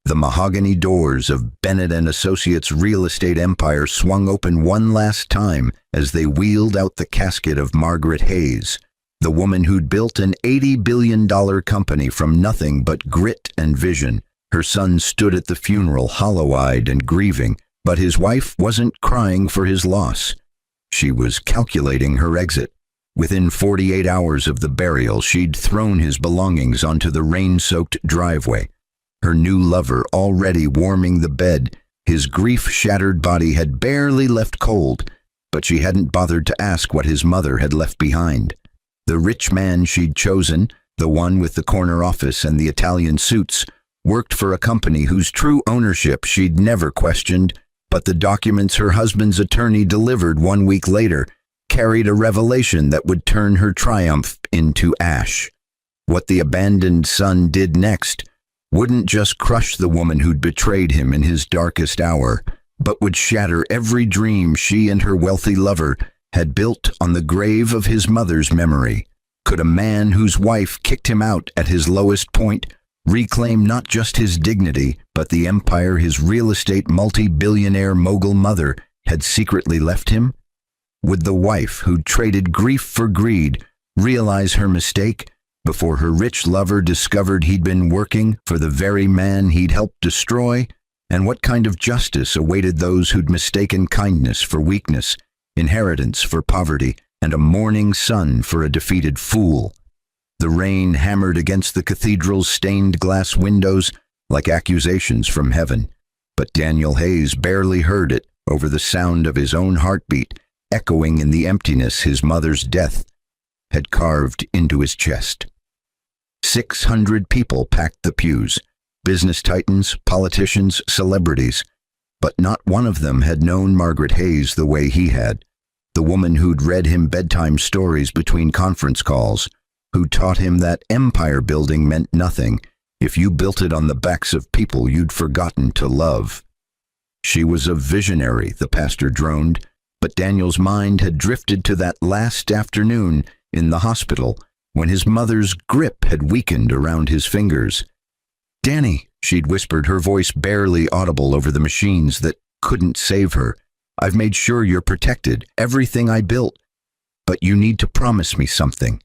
The mahogany doors of Bennett and Associates' real estate empire swung open one last time as they wheeled out the casket of Margaret Hayes, the woman who'd built an $80 billion company from nothing but grit and vision. Her son stood at the funeral, hollow-eyed and grieving, but his wife wasn't crying for his loss. She was calculating her exit. Within 48 hours of the burial, she'd thrown his belongings onto the rain-soaked driveway. Her new lover already warming the bed, his grief-shattered body had barely left cold, but she hadn't bothered to ask what his mother had left behind. The rich man she'd chosen, the one with the corner office and the Italian suits, worked for a company whose true ownership she'd never questioned, but the documents her husband's attorney delivered 1 week later carried a revelation that would turn her triumph into ash. What the abandoned son did next wouldn't just crush the woman who'd betrayed him in his darkest hour, but would shatter every dream she and her wealthy lover had built on the grave of his mother's memory. Could a man whose wife kicked him out at his lowest point reclaim not just his dignity, but the empire his real estate multi-billionaire mogul mother had secretly left him? Would the wife who'd traded grief for greed realize her mistake before her rich lover discovered he'd been working for the very man he'd helped destroy? And what kind of justice awaited those who'd mistaken kindness for weakness, inheritance for poverty, and a mourning son for a defeated fool? The rain hammered against the cathedral's stained glass windows like accusations from heaven, but Daniel Hayes barely heard it over the sound of his own heartbeat echoing in the emptiness his mother's death had carved into his chest. 600 people packed the pews, business titans, politicians, celebrities, but not one of them had known Margaret Hayes the way he had, the woman who'd read him bedtime stories between conference calls, who taught him that empire building meant nothing if you built it on the backs of people you'd forgotten to love. She was a visionary, the pastor droned, but Daniel's mind had drifted to that last afternoon in the hospital when his mother's grip had weakened around his fingers. "Danny," she'd whispered, her voice barely audible over the machines that couldn't save her, "I've made sure you're protected, everything I built, but you need to promise me something."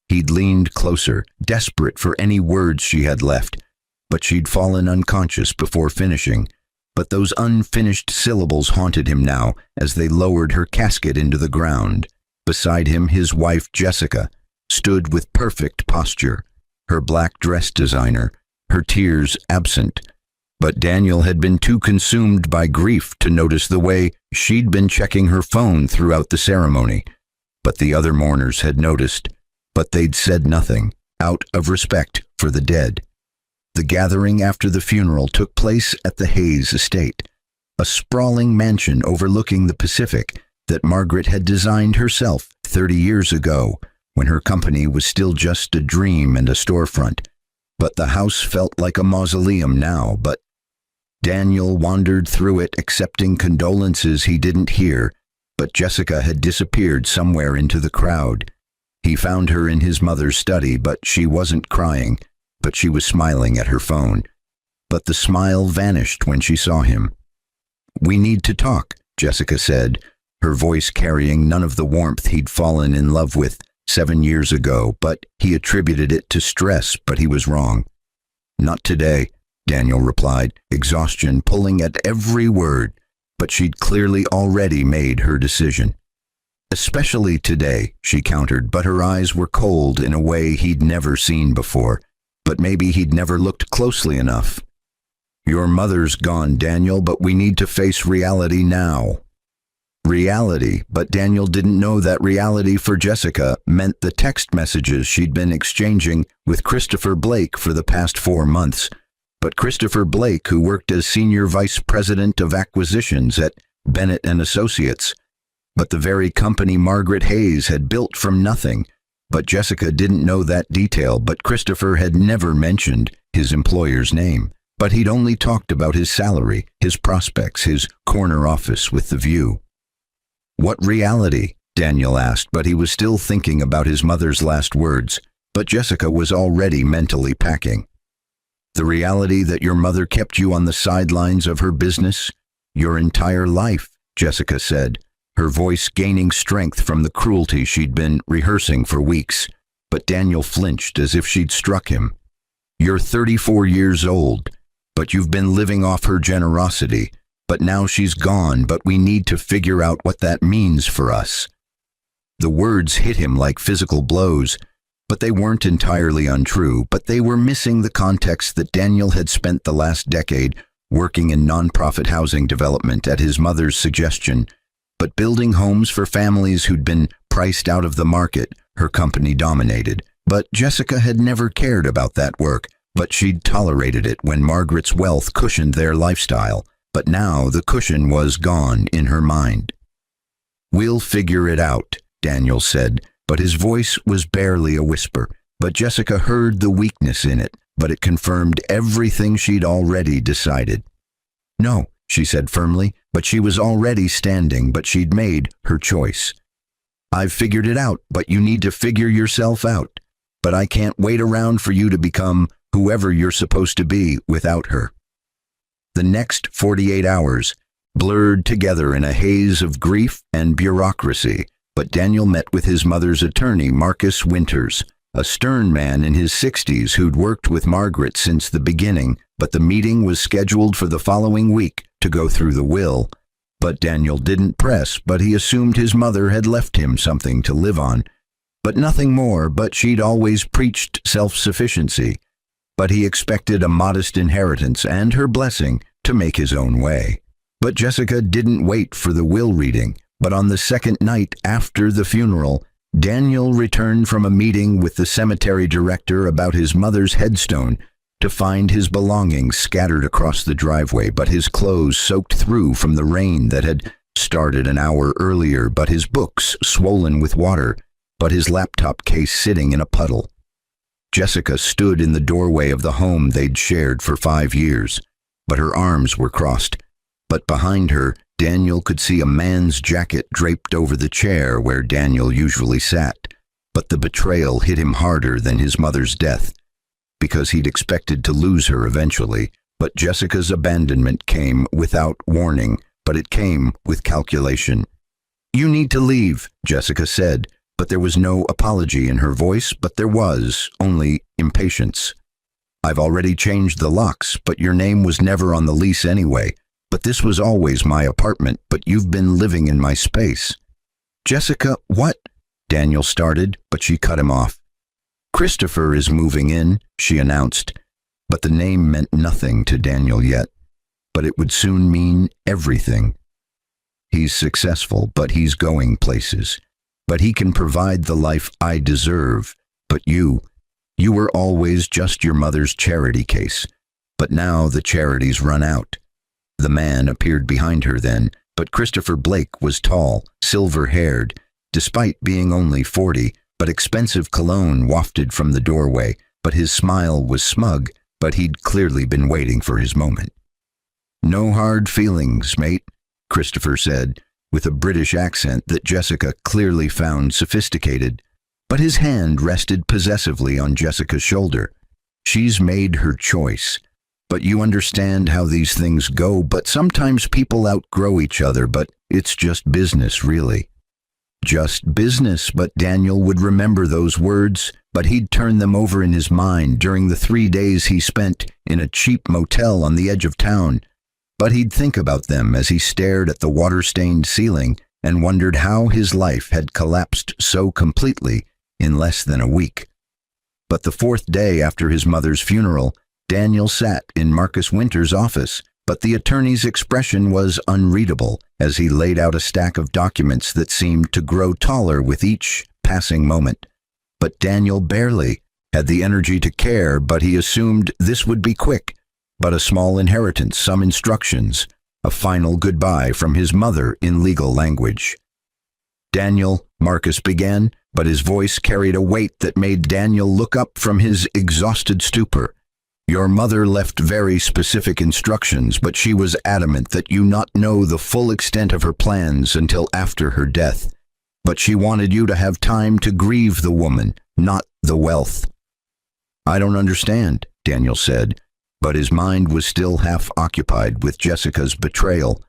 He'd leaned closer, desperate for any words she had left, but she'd fallen unconscious before finishing. But those unfinished syllables haunted him now as they lowered her casket into the ground. Beside him, his wife, Jessica, stood with perfect posture, her black dress designer, her tears absent. But Daniel had been too consumed by grief to notice the way she'd been checking her phone throughout the ceremony. But the other mourners had noticed, but they'd said nothing, out of respect for the dead. The gathering after the funeral took place at the Hayes estate, a sprawling mansion overlooking the Pacific that Margaret had designed herself 30 years ago, when her company was still just a dream and a storefront. But the house felt like a mausoleum now. But Daniel wandered through it, accepting condolences he didn't hear, but Jessica had disappeared somewhere into the crowd. He found her in his mother's study, but she wasn't crying, but she was smiling at her phone. But the smile vanished when she saw him. "We need to talk," Jessica said, her voice carrying none of the warmth he'd fallen in love with 7 years ago, but he attributed it to stress, but he was wrong. "Not today," Daniel replied, exhaustion pulling at every word, but she'd clearly already made her decision. "Especially today," she countered, but her eyes were cold in a way he'd never seen before. But maybe he'd never looked closely enough. "Your mother's gone, Daniel, but we need to face reality now." Reality, but Daniel didn't know that reality for Jessica meant the text messages she'd been exchanging with Christopher Blake for the past 4 months. But Christopher Blake, who worked as Senior Vice President of Acquisitions at Bennett and Associates, but the very company Margaret Hayes had built from nothing. But Jessica didn't know that detail, but Christopher had never mentioned his employer's name. But he'd only talked about his salary, his prospects, his corner office with the view. "What reality?" Daniel asked, but he was still thinking about his mother's last words. But Jessica was already mentally packing. The reality that your mother kept you on the sidelines of her business your entire life, Jessica said, her voice gaining strength from the cruelty she'd been rehearsing for weeks. But Daniel flinched as if she'd struck him. You're 34 years old, but you've been living off her generosity. But now she's gone, but we need to figure out what that means for us. The words hit him like physical blows, but they weren't entirely untrue, but they were missing the context that Daniel had spent the last decade working in nonprofit housing development at his mother's suggestion, but building homes for families who'd been priced out of the market her company dominated. But Jessica had never cared about that work, but she'd tolerated it when Margaret's wealth cushioned their lifestyle. But now the cushion was gone in her mind. We'll figure it out, Daniel said, but his voice was barely a whisper. But Jessica heard the weakness in it, but it confirmed everything she'd already decided. No, she said firmly, but she was already standing, but she'd made her choice. I've figured it out, but you need to figure yourself out. But I can't wait around for you to become whoever you're supposed to be without her. The next 48 hours blurred together in a haze of grief and bureaucracy, but Daniel met with his mother's attorney, Marcus Winters, a stern man in his 60s who'd worked with Margaret since the beginning, but the meeting was scheduled for the following week to go through the will. But Daniel didn't press, but he assumed his mother had left him something to live on. But nothing more, but she'd always preached self-sufficiency. But he expected a modest inheritance and her blessing to make his own way. But Jessica didn't wait for the will reading, but on the second night after the funeral, Daniel returned from a meeting with the cemetery director about his mother's headstone to find his belongings scattered across the driveway, but his clothes soaked through from the rain that had started an hour earlier, but his books swollen with water, but his laptop case sitting in a puddle. Jessica stood in the doorway of the home they'd shared for 5 years, but her arms were crossed. But behind her, Daniel could see a man's jacket draped over the chair where Daniel usually sat. But the betrayal hit him harder than his mother's death, because he'd expected to lose her eventually. But Jessica's abandonment came without warning, but it came with calculation. You need to leave, Jessica said, but there was no apology in her voice, but there was only impatience. I've already changed the locks, but your name was never on the lease anyway. But this was always my apartment, but you've been living in my space. Jessica, what? Daniel started, but she cut him off. Christopher is moving in, she announced, but the name meant nothing to Daniel yet. But it would soon mean everything. He's successful, but he's going places. But he can provide the life I deserve. But you were always just your mother's charity case. But now the charity's run out. The man appeared behind her then, but Christopher Blake was tall, silver-haired, despite being only 40, but expensive cologne wafted from the doorway, but his smile was smug, but he'd clearly been waiting for his moment. No hard feelings, mate, Christopher said, with a British accent that Jessica clearly found sophisticated, but his hand rested possessively on Jessica's shoulder. She's made her choice. But you understand how these things go, but sometimes people outgrow each other, but it's just business, really. Just business, but Daniel would remember those words, but he'd turn them over in his mind during the 3 days he spent in a cheap motel on the edge of town. But he'd think about them as he stared at the water-stained ceiling and wondered how his life had collapsed so completely in less than a week. But the 4th day after his mother's funeral, Daniel sat in Marcus Winters' office, but the attorney's expression was unreadable as he laid out a stack of documents that seemed to grow taller with each passing moment. But Daniel barely had the energy to care, but he assumed this would be quick. But a small inheritance, some instructions, a final goodbye from his mother in legal language. Daniel, Marcus began, but his voice carried a weight that made Daniel look up from his exhausted stupor. Your mother left very specific instructions, but she was adamant that you not know the full extent of her plans until after her death. But she wanted you to have time to grieve the woman, not the wealth. I don't understand, Daniel said, but his mind was still half occupied with Jessica's betrayal.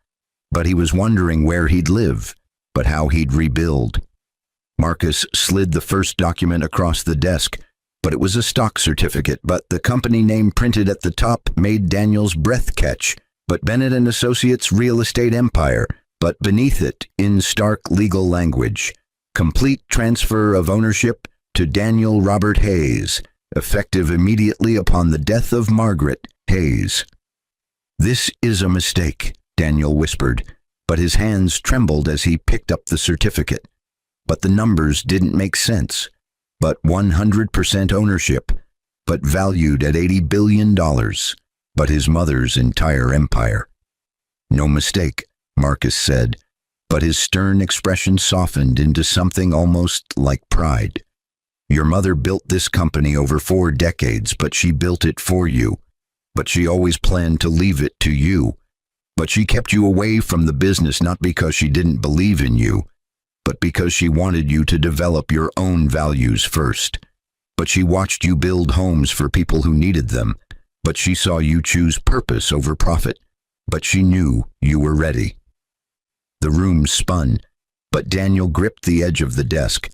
But he was wondering where he'd live, but how he'd rebuild. Marcus slid the first document across the desk, but it was a stock certificate, but the company name printed at the top made Daniel's breath catch. But Bennett and Associates Real Estate Empire, but beneath it, in stark legal language, complete transfer of ownership to Daniel Robert Hayes, effective immediately upon the death of Margaret Hayes. "This is a mistake," Daniel whispered, but his hands trembled as he picked up the certificate. But the numbers didn't make sense. But 100% ownership, but valued at $80 billion, but his mother's entire empire. "No mistake," Marcus said, but his stern expression softened into something almost like pride. "Your mother built this company over 4 decades, but she built it for you. But she always planned to leave it to you. But she kept you away from the business not because she didn't believe in you, but because she wanted you to develop your own values first. But she watched you build homes for people who needed them. But she saw you choose purpose over profit. But she knew you were ready." The room spun, but Daniel gripped the edge of the desk.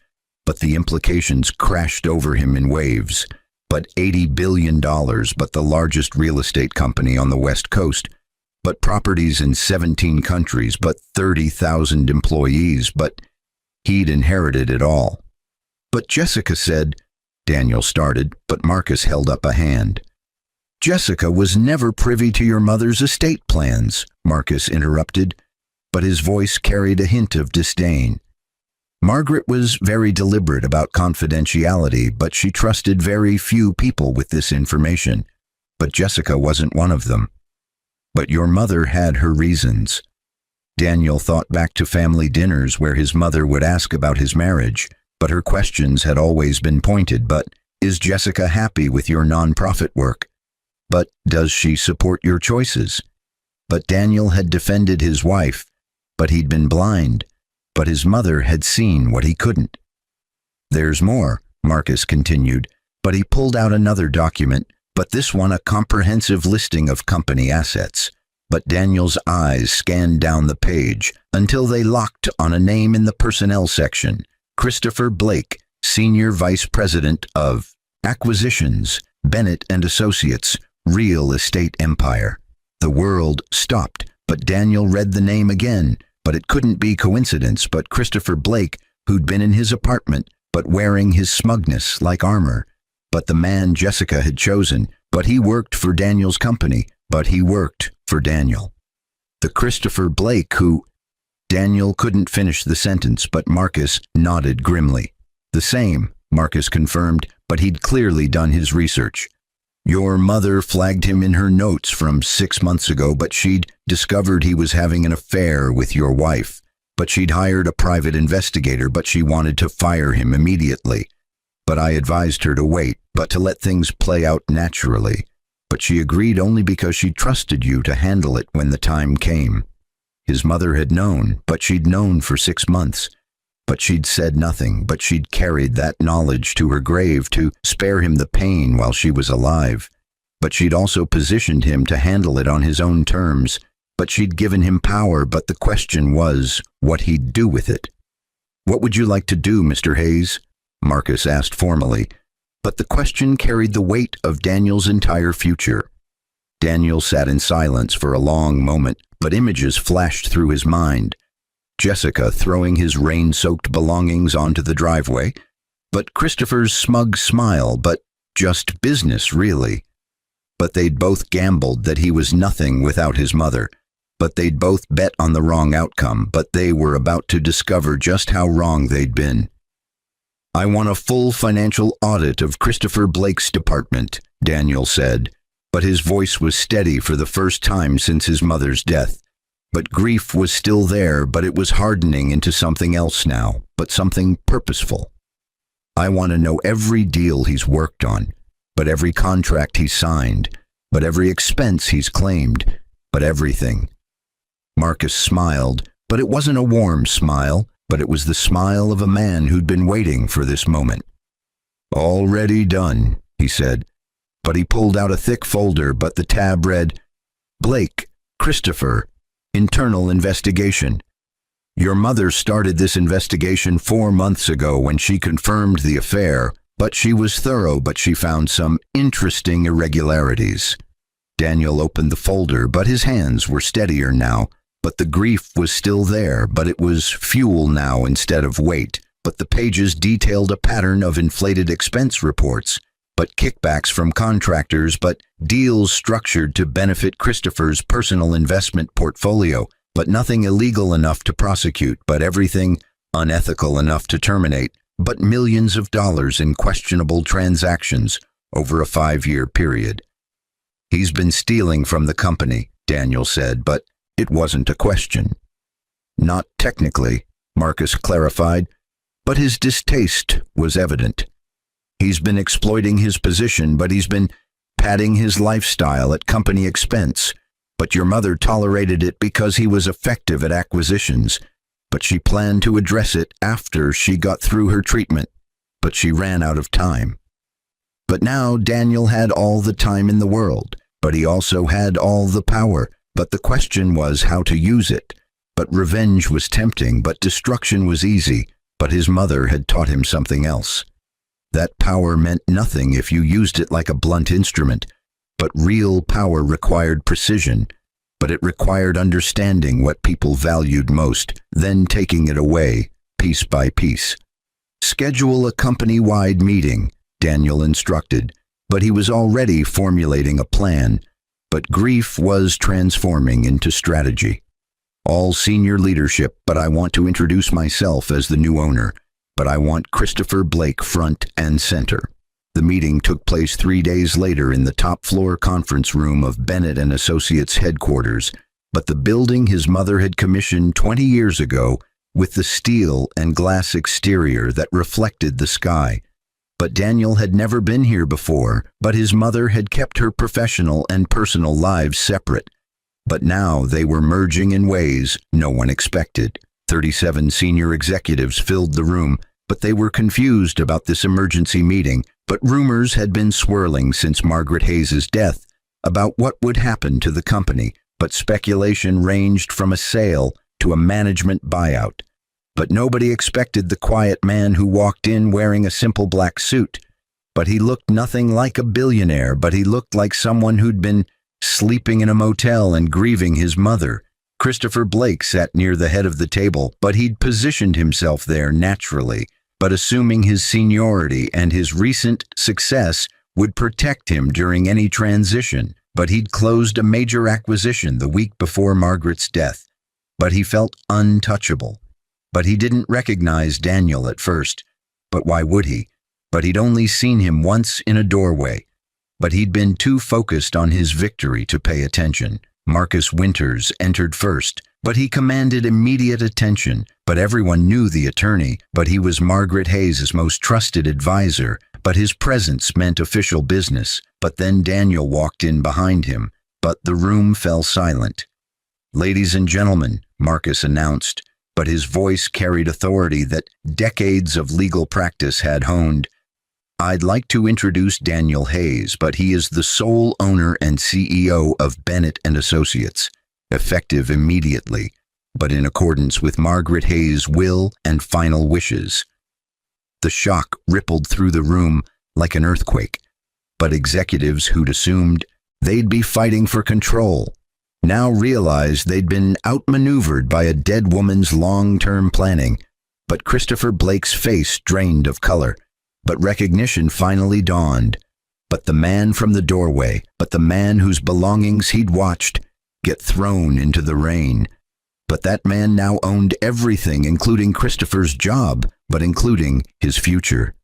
But the implications crashed over him in waves. But $80 billion, but the largest real estate company on the West Coast. But properties in 17 countries, but 30,000 employees, but he'd inherited it all. "But Jessica said," Daniel started, but Marcus held up a hand. "Jessica was never privy to your mother's estate plans," Marcus interrupted, but his voice carried a hint of disdain. "Margaret was very deliberate about confidentiality, but she trusted very few people with this information. But Jessica wasn't one of them. But your mother had her reasons." Daniel thought back to family dinners where his mother would ask about his marriage, but her questions had always been pointed. "But is Jessica happy with your nonprofit work? But does she support your choices?" But Daniel had defended his wife, but he'd been blind. But his mother had seen what he couldn't. "There's more," Marcus continued, but he pulled out another document, but this one a comprehensive listing of company assets. But Daniel's eyes scanned down the page until they locked on a name in the personnel section: Christopher Blake, Senior Vice President of Acquisitions, Bennett and Associates, Real Estate Empire. The world stopped, but Daniel read the name again, but it couldn't be coincidence. But Christopher Blake, who'd been in his apartment, but wearing his smugness like armor. But the man Jessica had chosen, but he worked for Daniel's company, but he worked for Daniel. The Christopher Blake who... Daniel couldn't finish the sentence, but Marcus nodded grimly. "The same," Marcus confirmed, but he'd clearly done his research. "Your mother flagged him in her notes from 6 months ago, but she'd discovered he was having an affair with your wife. But she'd hired a private investigator, but she wanted to fire him immediately. But I advised her to wait, but to let things play out naturally. But she agreed only because she trusted you to handle it when the time came. His mother had known, but she'd known for 6 months. But she'd said nothing, but she'd carried that knowledge to her grave to spare him the pain while she was alive. But she'd also positioned him to handle it on his own terms. But she'd given him power, but the question was what he'd do with it." "What would you like to do, Mr. Hayes?" Marcus asked formally. But the question carried the weight of Daniel's entire future. Daniel sat in silence for a long moment, but images flashed through his mind. Jessica throwing his rain-soaked belongings onto the driveway, but Christopher's smug smile, but just business, really. But they'd both gambled that he was nothing without his mother. But they'd both bet on the wrong outcome, but they were about to discover just how wrong they'd been. "I want a full financial audit of Christopher Blake's department," Daniel said, but his voice was steady for the first time since his mother's death. But grief was still there, but it was hardening into something else now, but something purposeful. "I want to know every deal he's worked on, but every contract he's signed, but every expense he's claimed, but everything." Marcus smiled, but it wasn't a warm smile, but it was the smile of a man who'd been waiting for this moment. "Already done," he said. But he pulled out a thick folder, but the tab read, Blake, Christopher, Internal Investigation. Your mother started this investigation 4 months ago when she confirmed the affair, but she was thorough, but she found some interesting irregularities. Daniel opened the folder, but his hands were steadier now. But the grief was still there, but it was fuel now instead of weight. But the pages detailed a pattern of inflated expense reports, but kickbacks from contractors, but deals structured to benefit Christopher's personal investment portfolio, but nothing illegal enough to prosecute, but everything unethical enough to terminate, but millions of dollars in questionable transactions over a 5-year period. He's been stealing from the company, Daniel said, but it wasn't a question. Not technically, Marcus clarified, but his distaste was evident. He's been exploiting his position, but he's been padding his lifestyle at company expense. But your mother tolerated it because he was effective at acquisitions. But she planned to address it after she got through her treatment. But she ran out of time. But now Daniel had all the time in the world, but he also had all the power. But the question was how to use it. But revenge was tempting, but destruction was easy. But his mother had taught him something else. That power meant nothing if you used it like a blunt instrument. But real power required precision. But it required understanding what people valued most, then taking it away, piece by piece. Schedule a company-wide meeting, Daniel instructed. But he was already formulating a plan. But grief was transforming into strategy. All senior leadership, but I want to introduce myself as the new owner. But I want Christopher Blake front and center. The meeting took place 3 days later in the top-floor conference room of Bennett and Associates headquarters, but the building his mother had commissioned 20 years ago with the steel and glass exterior that reflected the sky. But Daniel had never been here before, but his mother had kept her professional and personal lives separate. But now they were merging in ways no one expected. 37 senior executives filled the room, but they were confused about this emergency meeting. But rumors had been swirling since Margaret Hayes' death about what would happen to the company, but speculation ranged from a sale to a management buyout. But nobody expected the quiet man who walked in wearing a simple black suit. But he looked nothing like a billionaire, but he looked like someone who'd been sleeping in a motel and grieving his mother. Christopher Blake sat near the head of the table, but he'd positioned himself there naturally, but assuming his seniority and his recent success would protect him during any transition. But he'd closed a major acquisition the week before Margaret's death. But he felt untouchable. But he didn't recognize Daniel at first. But why would he? But he'd only seen him once in a doorway. But he'd been too focused on his victory to pay attention. Marcus Winters entered first, but he commanded immediate attention. But everyone knew the attorney, but he was Margaret Hayes' most trusted advisor. But his presence meant official business. But then Daniel walked in behind him, but the room fell silent. Ladies and gentlemen, Marcus announced, but his voice carried authority that decades of legal practice had honed. I'd like to introduce Daniel Hayes, but he is the sole owner and CEO of Bennett and Associates, effective immediately, but in accordance with Margaret Hayes' will and final wishes. The shock rippled through the room like an earthquake, but executives who'd assumed they'd be fighting for control now realized they'd been outmaneuvered by a dead woman's long-term planning. But Christopher Blake's face drained of color, but recognition finally dawned. But the man from the doorway, but the man whose belongings he'd watched get thrown into the rain. But that man now owned everything, including Christopher's job, but including his future.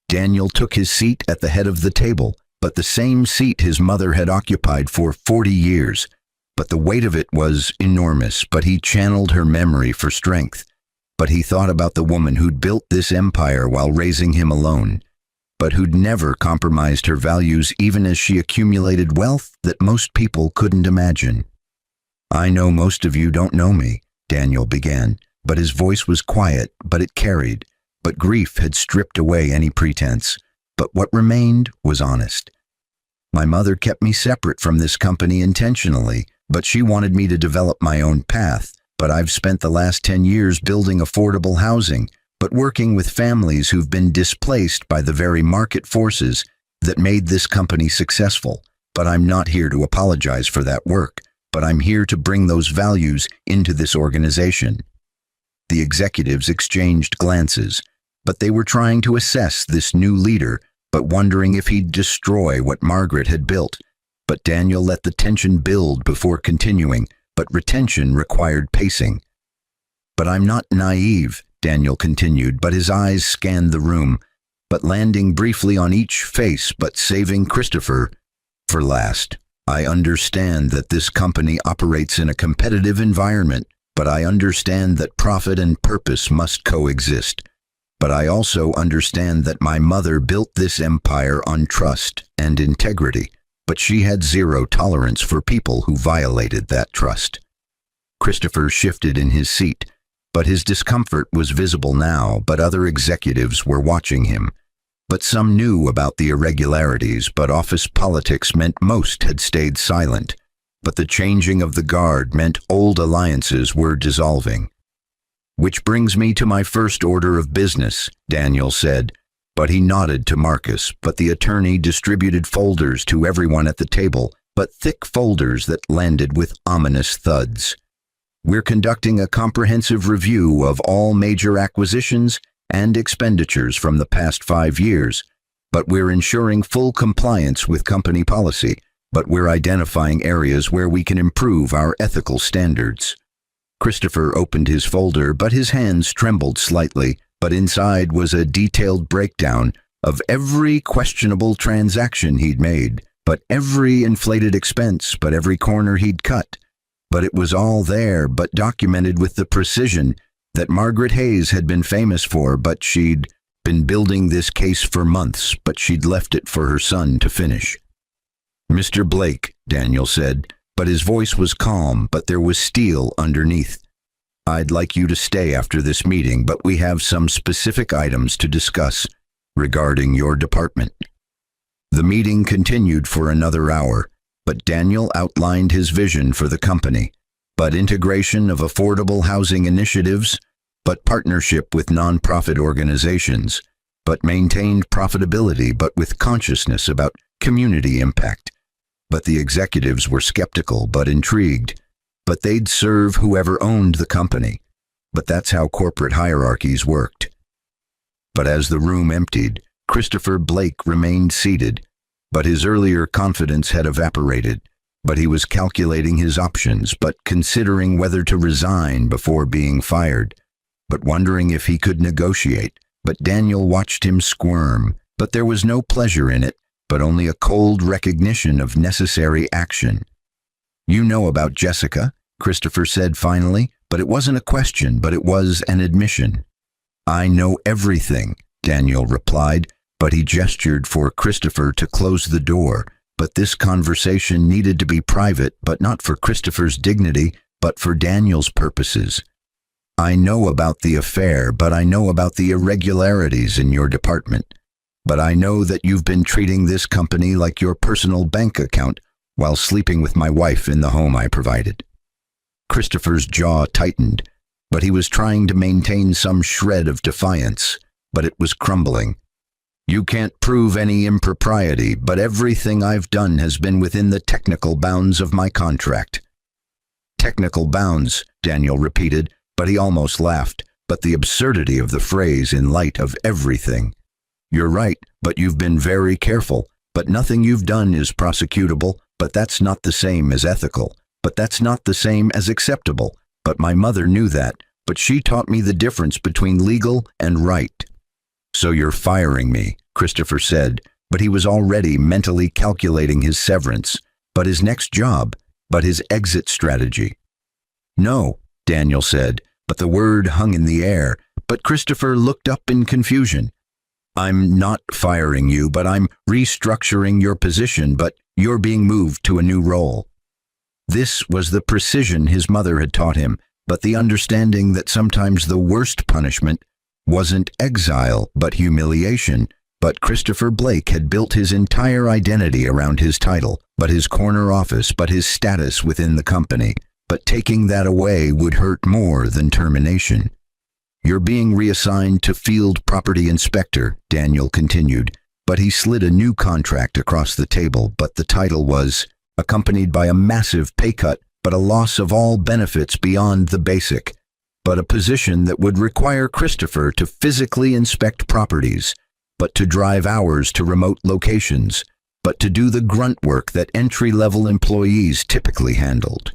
Daniel took his seat at the head of the table, but the same seat his mother had occupied for 40 years. But the weight of it was enormous, but he channeled her memory for strength. But he thought about the woman who'd built this empire while raising him alone, but who'd never compromised her values even as she accumulated wealth that most people couldn't imagine. I know most of you don't know me, Daniel began, but his voice was quiet, but it carried. But grief had stripped away any pretense, but what remained was honest. My mother kept me separate from this company intentionally, but she wanted me to develop my own path. But I've spent the last 10 years building affordable housing, but working with families who've been displaced by the very market forces that made this company successful. But I'm not here to apologize for that work, but I'm here to bring those values into this organization. The executives exchanged glances, but they were trying to assess this new leader, but wondering if he'd destroy what Margaret had built. But Daniel let the tension build before continuing, but retention required pacing. But I'm not naive, Daniel continued, but his eyes scanned the room, but landing briefly on each face, but saving Christopher for last. I understand that this company operates in a competitive environment, but I understand that profit and purpose must coexist. But I also understand that my mother built this empire on trust and integrity, but she had zero tolerance for people who violated that trust. Christopher shifted in his seat, but his discomfort was visible now, but other executives were watching him. But some knew about the irregularities, but office politics meant most had stayed silent. But the changing of the guard meant old alliances were dissolving. Which brings me to my first order of business, Daniel said, but he nodded to Marcus, but the attorney distributed folders to everyone at the table, but thick folders that landed with ominous thuds. We're conducting a comprehensive review of all major acquisitions and expenditures from the past 5 years, but we're ensuring full compliance with company policy, but we're identifying areas where we can improve our ethical standards. Christopher opened his folder, but his hands trembled slightly, but inside was a detailed breakdown of every questionable transaction he'd made, but every inflated expense, but every corner he'd cut. But it was all there, but documented with the precision that Margaret Hayes had been famous for, but she'd been building this case for months, but she'd left it for her son to finish. Mr. Blake, Daniel said, but his voice was calm, but there was steel underneath. I'd like you to stay after this meeting, but we have some specific items to discuss regarding your department. The meeting continued for another hour, but Daniel outlined his vision for the company, but integration of affordable housing initiatives, but partnership with nonprofit organizations, but maintained profitability, but with consciousness about community impact. But the executives were skeptical but intrigued, but they'd serve whoever owned the company. But that's how corporate hierarchies worked. But as the room emptied, Christopher Blake remained seated, but his earlier confidence had evaporated. But he was calculating his options, but considering whether to resign before being fired, but wondering if he could negotiate. But Daniel watched him squirm, but there was no pleasure in it, but only a cold recognition of necessary action. You know about Jessica, Christopher said finally, but it wasn't a question, but it was an admission. I know everything, Daniel replied, but he gestured for Christopher to close the door. But this conversation needed to be private, but not for Christopher's dignity, but for Daniel's purposes. I know about the affair, but I know about the irregularities in your department. But I know that you've been treating this company like your personal bank account while sleeping with my wife in the home I provided. Christopher's jaw tightened, but he was trying to maintain some shred of defiance, but it was crumbling. You can't prove any impropriety, but everything I've done has been within the technical bounds of my contract. Technical bounds, Daniel repeated, but he almost laughed, but the absurdity of the phrase in light of everything. You're right, but you've been very careful, but nothing you've done is prosecutable, but that's not the same as ethical, but that's not the same as acceptable, but my mother knew that, but she taught me the difference between legal and right. So you're firing me, Christopher said, but he was already mentally calculating his severance, but his next job, but his exit strategy. No, Daniel said, but the word hung in the air, but Christopher looked up in confusion. I'm not firing you, but I'm restructuring your position, but you're being moved to a new role. This was the precision his mother had taught him, but the understanding that sometimes the worst punishment wasn't exile, but humiliation, But Christopher Blake had built his entire identity around his title, but his corner office, but his status within the company. But taking that away would hurt more than termination. "You're being reassigned to Field Property Inspector," Daniel continued, but he slid a new contract across the table, but the title was accompanied by a massive pay cut, but a loss of all benefits beyond the basic, but a position that would require Christopher to physically inspect properties, but to drive hours to remote locations, but to do the grunt work that entry-level employees typically handled.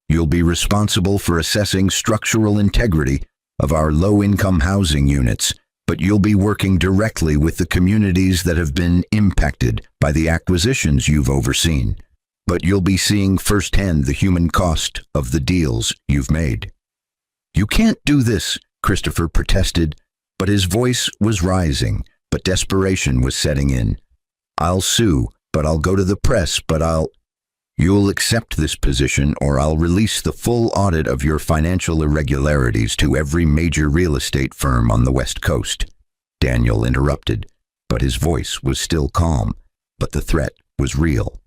"You'll be responsible for assessing structural integrity of our low-income housing units, but you'll be working directly with the communities that have been impacted by the acquisitions you've overseen. But you'll be seeing firsthand the human cost of the deals you've made." "You can't do this," Christopher protested, but his voice was rising, but desperation was setting in. "I'll sue, but I'll go to the press, but You'll accept this position or I'll release the full audit of your financial irregularities to every major real estate firm on the West Coast." Daniel interrupted, but his voice was still calm, but the threat was real.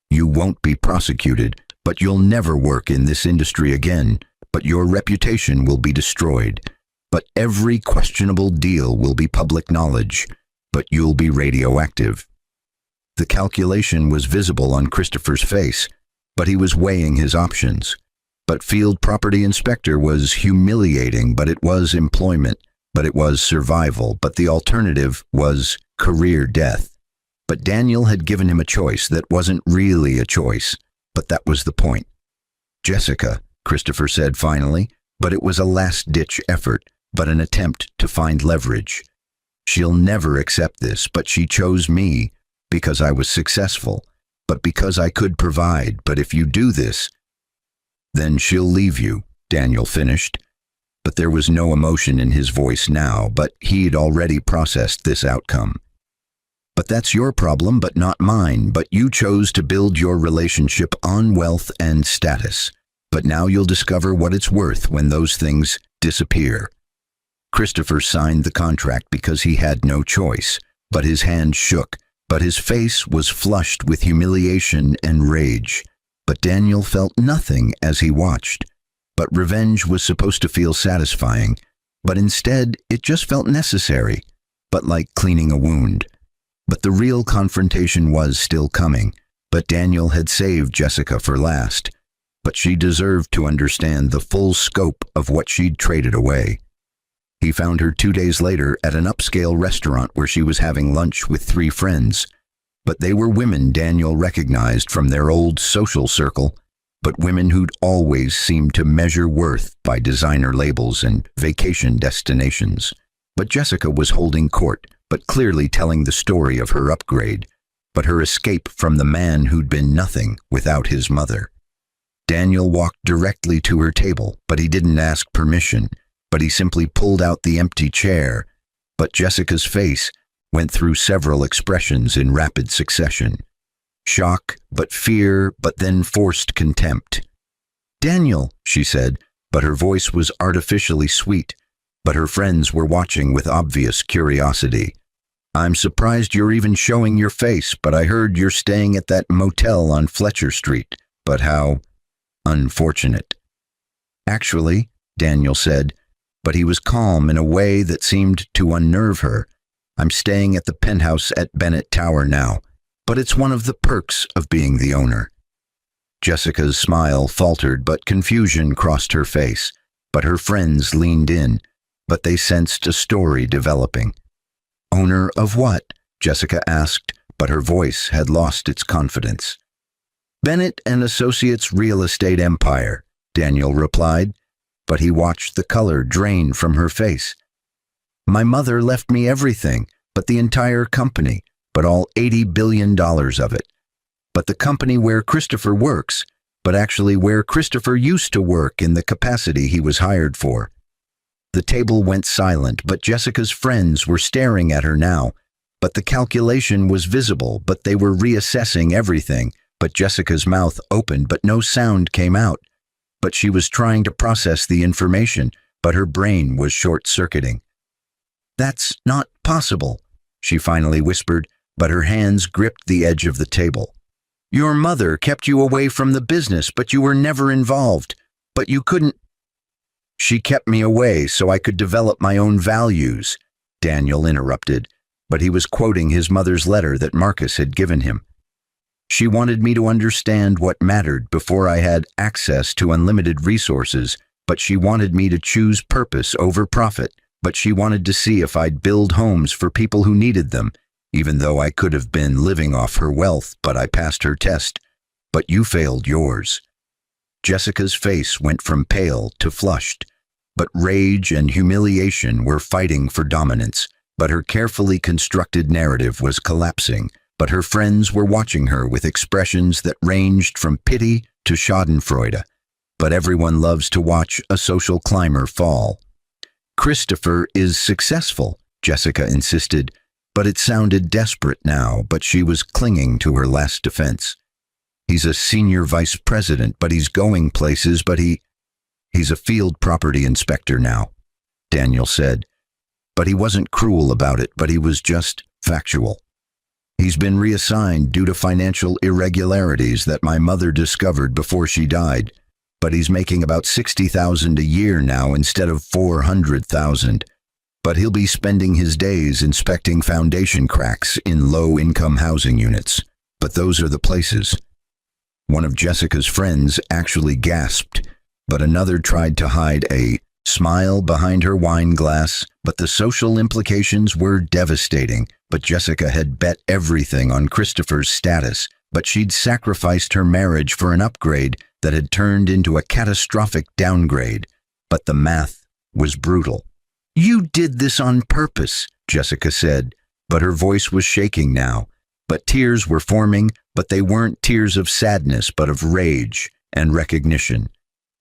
"You won't be prosecuted, but you'll never work in this industry again, but your reputation will be destroyed. But every questionable deal will be public knowledge, but you'll be radioactive." The calculation was visible on Christopher's face, but he was weighing his options. But Field Property Inspector was humiliating, but it was employment, but it was survival, but the alternative was career death. But Daniel had given him a choice that wasn't really a choice, but that was the point. "Jessica," Christopher said finally, but it was a last-ditch effort, but an attempt to find leverage. "She'll never accept this, but she chose me because I was successful, but because I could provide, but if you do this, then she'll leave you," Daniel finished. But there was no emotion in his voice now, but he'd already processed this outcome. "But that's your problem, but not mine, but you chose to build your relationship on wealth and status. But now you'll discover what it's worth when those things disappear." Christopher signed the contract because he had no choice, but his hand shook, but his face was flushed with humiliation and rage. But Daniel felt nothing as he watched. But revenge was supposed to feel satisfying, but instead it just felt necessary, but like cleaning a wound. But the real confrontation was still coming, but Daniel had saved Jessica for last. But she deserved to understand the full scope of what she'd traded away. He found her 2 days later at an upscale restaurant where she was having lunch with 3 friends. But they were women Daniel recognized from their old social circle, but women who'd always seemed to measure worth by designer labels and vacation destinations. But Jessica was holding court, but clearly telling the story of her upgrade, but her escape from the man who'd been nothing without his mother. Daniel walked directly to her table, but he didn't ask permission, but he simply pulled out the empty chair. But Jessica's face went through several expressions in rapid succession. Shock, but fear, but then forced contempt. "Daniel," she said, but her voice was artificially sweet, but her friends were watching with obvious curiosity. "I'm surprised you're even showing your face, but I heard you're staying at that motel on Fletcher Street. But how unfortunate." "Actually," Daniel said, but he was calm in a way that seemed to unnerve her, "I'm staying at the penthouse at Bennett Tower now, but it's one of the perks of being the owner." Jessica's smile faltered, but confusion crossed her face, but her friends leaned in, but they sensed a story developing. "Owner of what?" Jessica asked, but her voice had lost its confidence. "Bennett and Associates Real Estate Empire," Daniel replied, but he watched the color drain from her face. "My mother left me everything, but the entire company, but all $80 billion of it. But the company where Christopher works, but actually where Christopher used to work in the capacity he was hired for." The table went silent, but Jessica's friends were staring at her now, but the calculation was visible, but they were reassessing everything, but Jessica's mouth opened, but no sound came out. But she was trying to process the information, but her brain was short-circuiting. "That's not possible." she finally whispered, but her hands gripped the edge of the table. Your mother kept you away from the business, but you were never involved. But you couldn't. She kept me away so I could develop my own values, Daniel interrupted, but he was quoting his mother's letter that Marcus had given him. She wanted me to understand what mattered before I had access to unlimited resources, but she wanted me to choose purpose over profit, but she wanted to see if I'd build homes for people who needed them, even though I could have been living off her wealth, but I passed her test. But you failed yours. Jessica's face went from pale to flushed, but rage and humiliation were fighting for dominance, but her carefully constructed narrative was collapsing, but her friends were watching her with expressions that ranged from pity to schadenfreude. But everyone loves to watch a social climber fall. Christopher is successful, Jessica insisted, but it sounded desperate now, but she was clinging to her last defense. He's a senior vice president, but he's going places, but he's a field property inspector now, Daniel said. But he wasn't cruel about it, but he was just factual. He's been reassigned due to financial irregularities that my mother discovered before she died, but he's making about $60,000 a year now instead of $400,000. But he'll be spending his days inspecting foundation cracks in low-income housing units. But those are the places. One of Jessica's friends actually gasped, but another tried to hide a smile behind her wine glass, but the social implications were devastating. But Jessica had bet everything on Christopher's status, but she'd sacrificed her marriage for an upgrade that had turned into a catastrophic downgrade. But the math was brutal. You did this on purpose, Jessica said, but her voice was shaking now. But tears were forming, but they weren't tears of sadness, but of rage and recognition.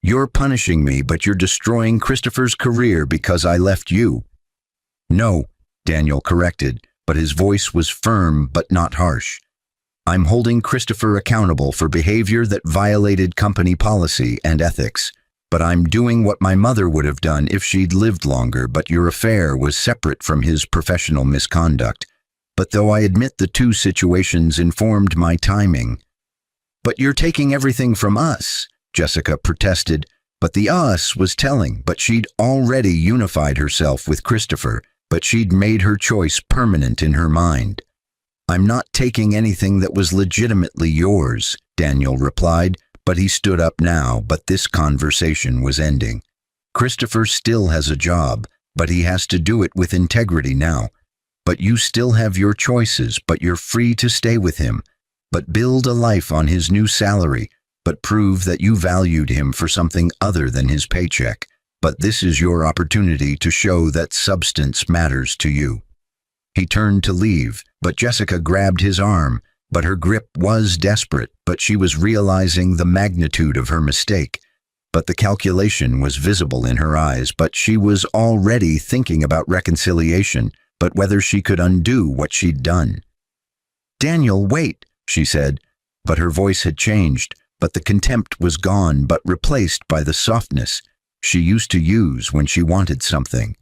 You're punishing me, but you're destroying Christopher's career because I left you. No, Daniel corrected, but his voice was firm but not harsh. I'm holding Christopher accountable for behavior that violated company policy and ethics. But I'm doing what my mother would have done if she'd lived longer, but your affair was separate from his professional misconduct. But though I admit the two situations informed my timing. But you're taking everything from us, Jessica protested, but the us was telling, but she'd already unified herself with Christopher, but she'd made her choice permanent in her mind. I'm not taking anything that was legitimately yours, Daniel replied, but he stood up now, but this conversation was ending. Christopher still has a job, but he has to do it with integrity now. But you still have your choices, but you're free to stay with him. But build a life on his new salary, but prove that you valued him for something other than his paycheck. But this is your opportunity to show that substance matters to you. He turned to leave, but Jessica grabbed his arm. But her grip was desperate, but she was realizing the magnitude of her mistake. But the calculation was visible in her eyes, but she was already thinking about reconciliation, but whether she could undo what she'd done. Daniel, wait, she said, but her voice had changed, but the contempt was gone, but replaced by the softness she used to use when she wanted something.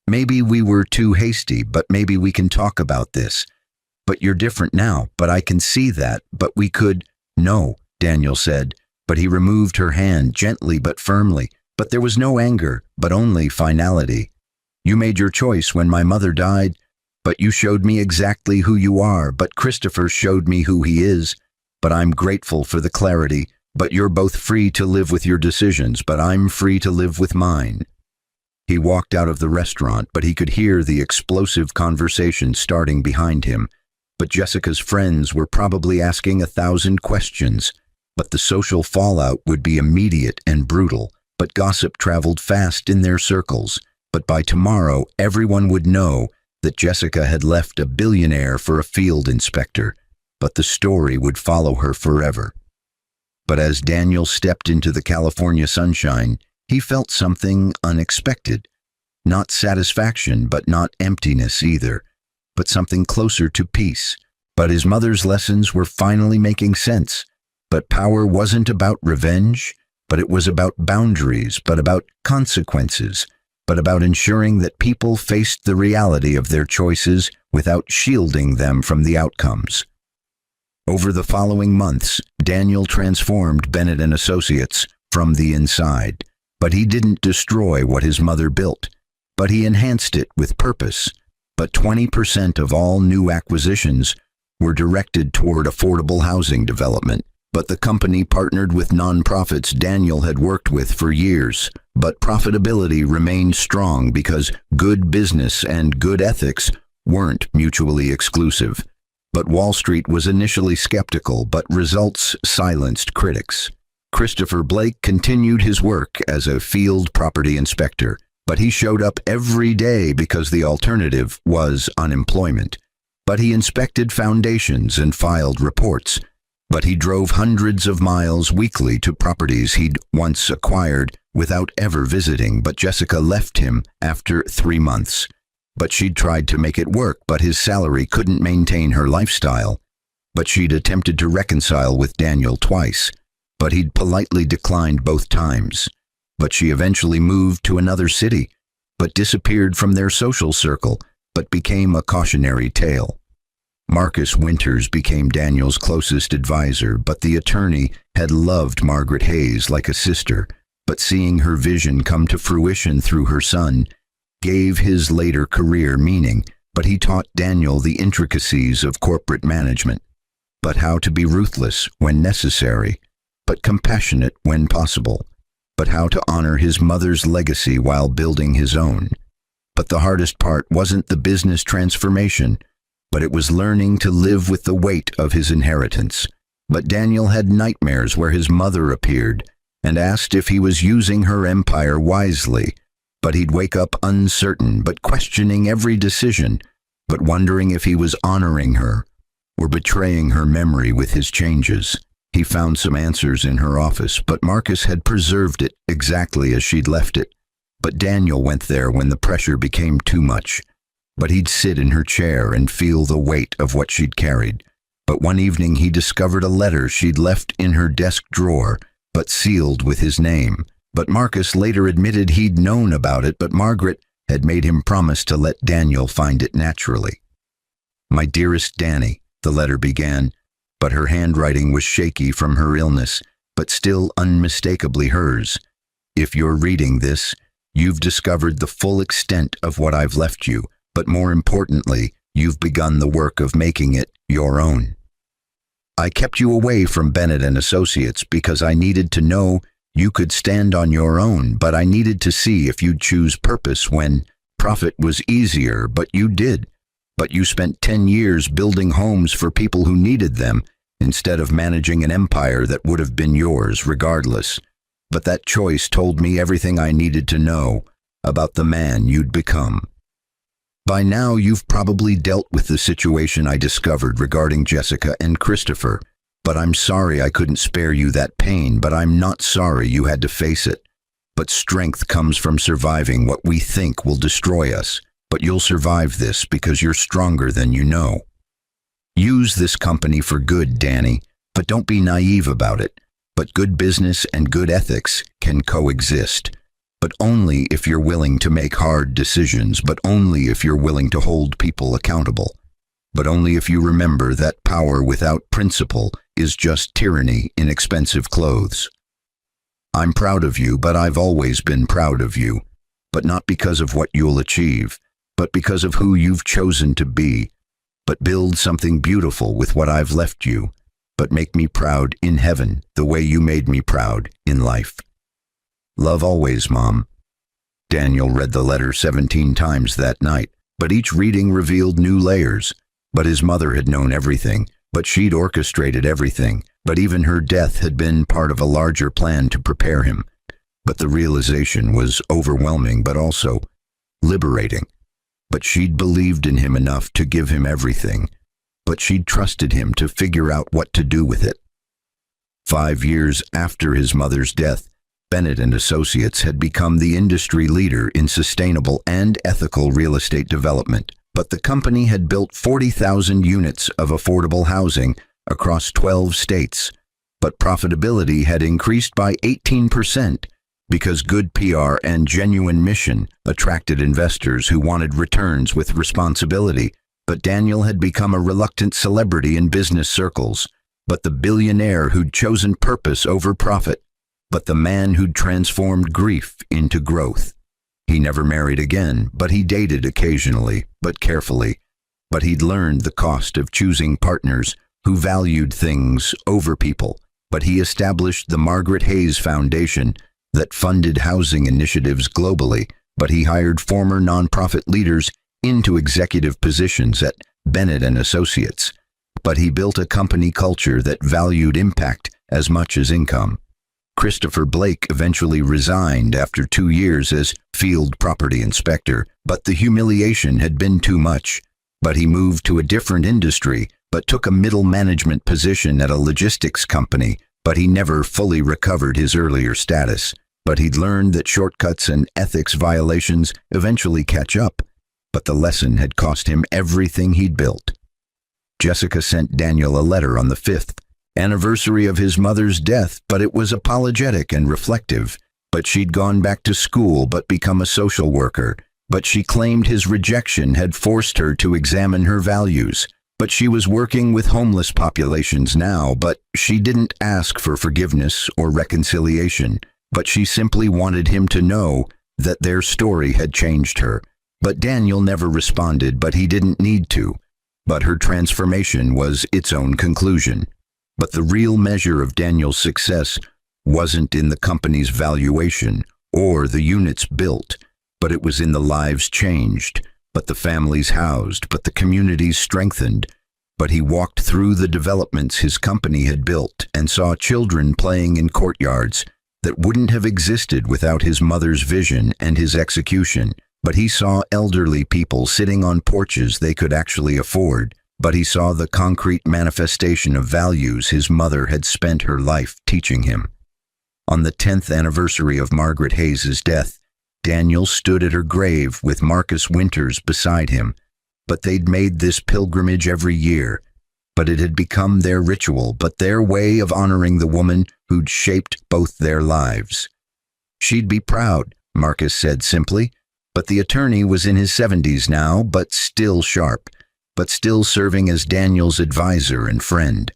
Maybe we were too hasty, but maybe we can talk about this. But you're different now, but I can see that, but we could. No, Daniel said, but he removed her hand gently but firmly, but there was no anger, but only finality. You made your choice when my mother died, but you showed me exactly who you are, but Christopher showed me who he is, but I'm grateful for the clarity, but you're both free to live with your decisions, but I'm free to live with mine. He walked out of the restaurant, but he could hear the explosive conversation starting behind him. But Jessica's friends were probably asking 1,000 questions, but the social fallout would be immediate and brutal, but gossip traveled fast in their circles. But by tomorrow, everyone would know that Jessica had left a billionaire for a field inspector, but the story would follow her forever. But as Daniel stepped into the California sunshine, he felt something unexpected. Not satisfaction, but not emptiness either, but something closer to peace. But his mother's lessons were finally making sense. But power wasn't about revenge, but it was about boundaries, but about consequences. but about ensuring that people faced the reality of their choices without shielding them from the outcomes. Over the following months, Daniel transformed Bennett and Associates from the inside, but he didn't destroy what his mother built, but he enhanced it with purpose. But 20% of all new acquisitions were directed toward affordable housing development. But the company partnered with nonprofits Daniel had worked with for years. But profitability remained strong because good business and good ethics weren't mutually exclusive. But Wall Street was initially skeptical, but results silenced critics. Christopher Blake continued his work as a field property inspector, but he showed up every day because the alternative was unemployment. But he inspected foundations and filed reports. But he drove hundreds of miles weekly to properties he'd once acquired without ever visiting. But Jessica left him after 3 months. But she'd tried to make it work, but his salary couldn't maintain her lifestyle. But she'd attempted to reconcile with Daniel twice, but he'd politely declined both times. But she eventually moved to another city, but disappeared from their social circle, but became a cautionary tale. Marcus Winters became Daniel's closest advisor, but the attorney had loved Margaret Hayes like a sister, but seeing her vision come to fruition through her son gave his later career meaning. But he taught Daniel the intricacies of corporate management, but how to be ruthless when necessary, but compassionate when possible, but how to honor his mother's legacy while building his own. But the hardest part wasn't the business transformation, but it was learning to live with the weight of his inheritance. But Daniel had nightmares where his mother appeared and asked if he was using her empire wisely. But he'd wake up uncertain, but questioning every decision, but wondering if he was honoring her or betraying her memory with his changes. He found some answers in her office, but Marcus had preserved it exactly as she'd left it. But Daniel went there when the pressure became too much. But he'd sit in her chair and feel the weight of what she'd carried. But one evening he discovered a letter she'd left in her desk drawer, but sealed with his name. But Marcus later admitted he'd known about it, but Margaret had made him promise to let Daniel find it naturally. "My dearest Danny," the letter began, but her handwriting was shaky from her illness, but still unmistakably hers. "If you're reading this, you've discovered the full extent of what I've left you, but more importantly, you've begun the work of making it your own. I kept you away from Bennett and Associates because I needed to know you could stand on your own, but I needed to see if you'd choose purpose when profit was easier, but you did. But you spent 10 years building homes for people who needed them instead of managing an empire that would have been yours regardless. But that choice told me everything I needed to know about the man you'd become. By now, you've probably dealt with the situation I discovered regarding Jessica and Christopher, but I'm sorry I couldn't spare you that pain, but I'm not sorry you had to face it. But strength comes from surviving what we think will destroy us, but you'll survive this because you're stronger than you know. Use this company for good, Danny, but don't be naive about it. But good business and good ethics can coexist. But only if you're willing to make hard decisions, but only if you're willing to hold people accountable, but only if you remember that power without principle is just tyranny in expensive clothes. I'm proud of you, but I've always been proud of you, but not because of what you'll achieve, but because of who you've chosen to be. But build something beautiful with what I've left you, but make me proud in heaven the way you made me proud in life. Love always, Mom. Daniel read the letter 17 times that night, but each reading revealed new layers. But his mother had known everything, but she'd orchestrated everything, but even her death had been part of a larger plan to prepare him. But the realization was overwhelming, but also liberating. But she'd believed in him enough to give him everything, but she'd trusted him to figure out what to do with it. 5 years after his mother's death, Bennett and Associates had become the industry leader in sustainable and ethical real estate development, but the company had built 40,000 units of affordable housing across 12 states, but profitability had increased by 18%, because good PR and genuine mission attracted investors who wanted returns with responsibility. But Daniel had become a reluctant celebrity in business circles, but the billionaire who'd chosen purpose over profit, but the man who'd transformed grief into growth. He never married again, but he dated occasionally, but carefully. But he'd learned the cost of choosing partners who valued things over people. But he established the Margaret Hayes Foundation that funded housing initiatives globally. But he hired former nonprofit leaders into executive positions at Bennett and Associates. But he built a company culture that valued impact as much as income. Christopher Blake eventually resigned after 2 years as field property inspector, but the humiliation had been too much. But he moved to a different industry, but took a middle management position at a logistics company, but he never fully recovered his earlier status. But he'd learned that shortcuts and ethics violations eventually catch up, but the lesson had cost him everything he'd built. Jessica sent Daniel a letter on the 5th anniversary of his mother's death, but it was apologetic and reflective. But she'd gone back to school but become a social worker. But she claimed his rejection had forced her to examine her values. But she was working with homeless populations now, but she didn't ask for forgiveness or reconciliation. But she simply wanted him to know that their story had changed her. But Daniel never responded, but he didn't need to. But her transformation was its own conclusion. But the real measure of Daniel's success wasn't in the company's valuation or the units built, but it was in the lives changed, but the families housed, but the communities strengthened. But he walked through the developments his company had built and saw children playing in courtyards that wouldn't have existed without his mother's vision and his execution. But he saw elderly people sitting on porches they could actually afford. But he saw the concrete manifestation of values his mother had spent her life teaching him. On the 10th anniversary of Margaret Hayes' death, Daniel stood at her grave with Marcus Winters beside him. But they'd made this pilgrimage every year. But it had become their ritual, but their way of honoring the woman who'd shaped both their lives. She'd be proud, Marcus said simply. But the attorney was in his 70s now, but still sharp. But still serving as Daniel's advisor and friend.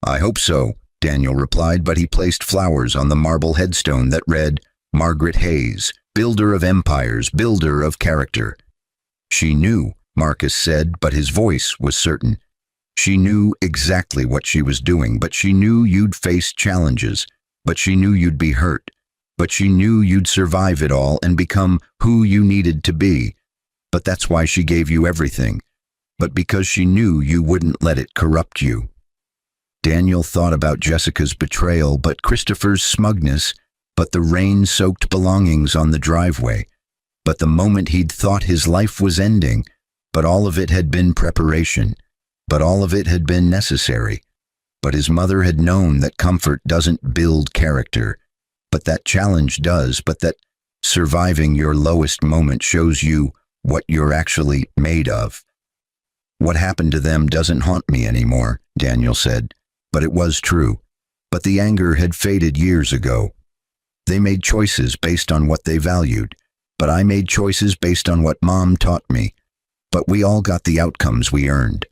I hope so, Daniel replied, but he placed flowers on the marble headstone that read, Margaret Hayes, builder of empires, builder of character. She knew, Marcus said, but his voice was certain. She knew exactly what she was doing, but she knew you'd face challenges, but she knew you'd be hurt, but she knew you'd survive it all and become who you needed to be. But that's why she gave you everything. But because she knew you wouldn't let it corrupt you. Daniel thought about Jessica's betrayal, but Christopher's smugness, but the rain-soaked belongings on the driveway, but the moment he'd thought his life was ending, but all of it had been preparation, but all of it had been necessary. But his mother had known that comfort doesn't build character, but that challenge does, but that surviving your lowest moment shows you what you're actually made of. What happened to them doesn't haunt me anymore, Daniel said, but it was true. But the anger had faded years ago. They made choices based on what they valued, but I made choices based on what Mom taught me. But we all got the outcomes we earned.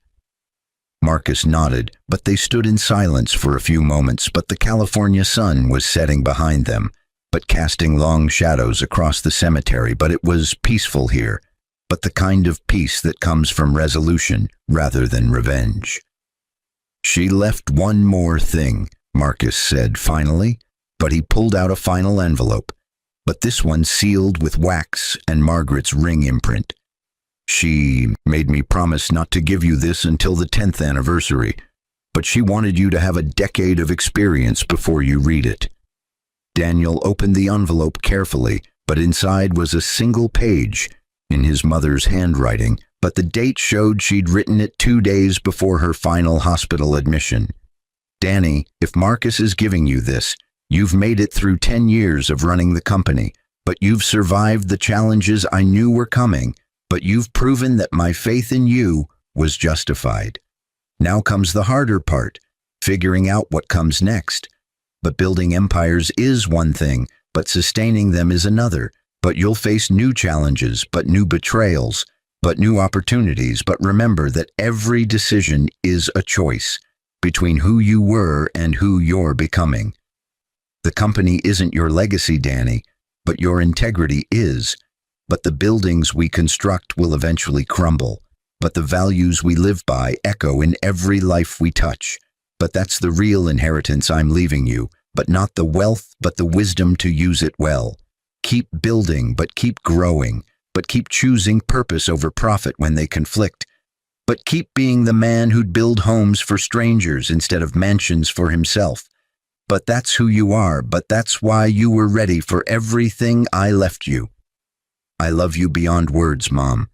Marcus nodded, but they stood in silence for a few moments, but the California sun was setting behind them, but casting long shadows across the cemetery, but it was peaceful here. But the kind of peace that comes from resolution rather than revenge. She left one more thing, Marcus said finally, but he pulled out a final envelope, but this one sealed with wax and Margaret's ring imprint. She made me promise not to give you this until the 10th anniversary, but she wanted you to have a decade of experience before you read it. Daniel opened the envelope carefully, but inside was a single page, in his mother's handwriting, but the date showed she'd written it 2 days before her final hospital admission. Danny, if Marcus is giving you this, you've made it through 10 years of running the company, but you've survived the challenges I knew were coming, but you've proven that my faith in you was justified. Now comes the harder part, figuring out what comes next. But building empires is one thing, but sustaining them is another. But you'll face new challenges, but new betrayals, but new opportunities. But remember that every decision is a choice between who you were and who you're becoming. The company isn't your legacy, Danny, but your integrity is. But the buildings we construct will eventually crumble. But the values we live by echo in every life we touch. But that's the real inheritance I'm leaving you, but not the wealth, but the wisdom to use it well. Keep building, but keep growing, but keep choosing purpose over profit when they conflict. But keep being the man who'd build homes for strangers instead of mansions for himself. But that's who you are, but that's why you were ready for everything I left you. I love you beyond words, Mom.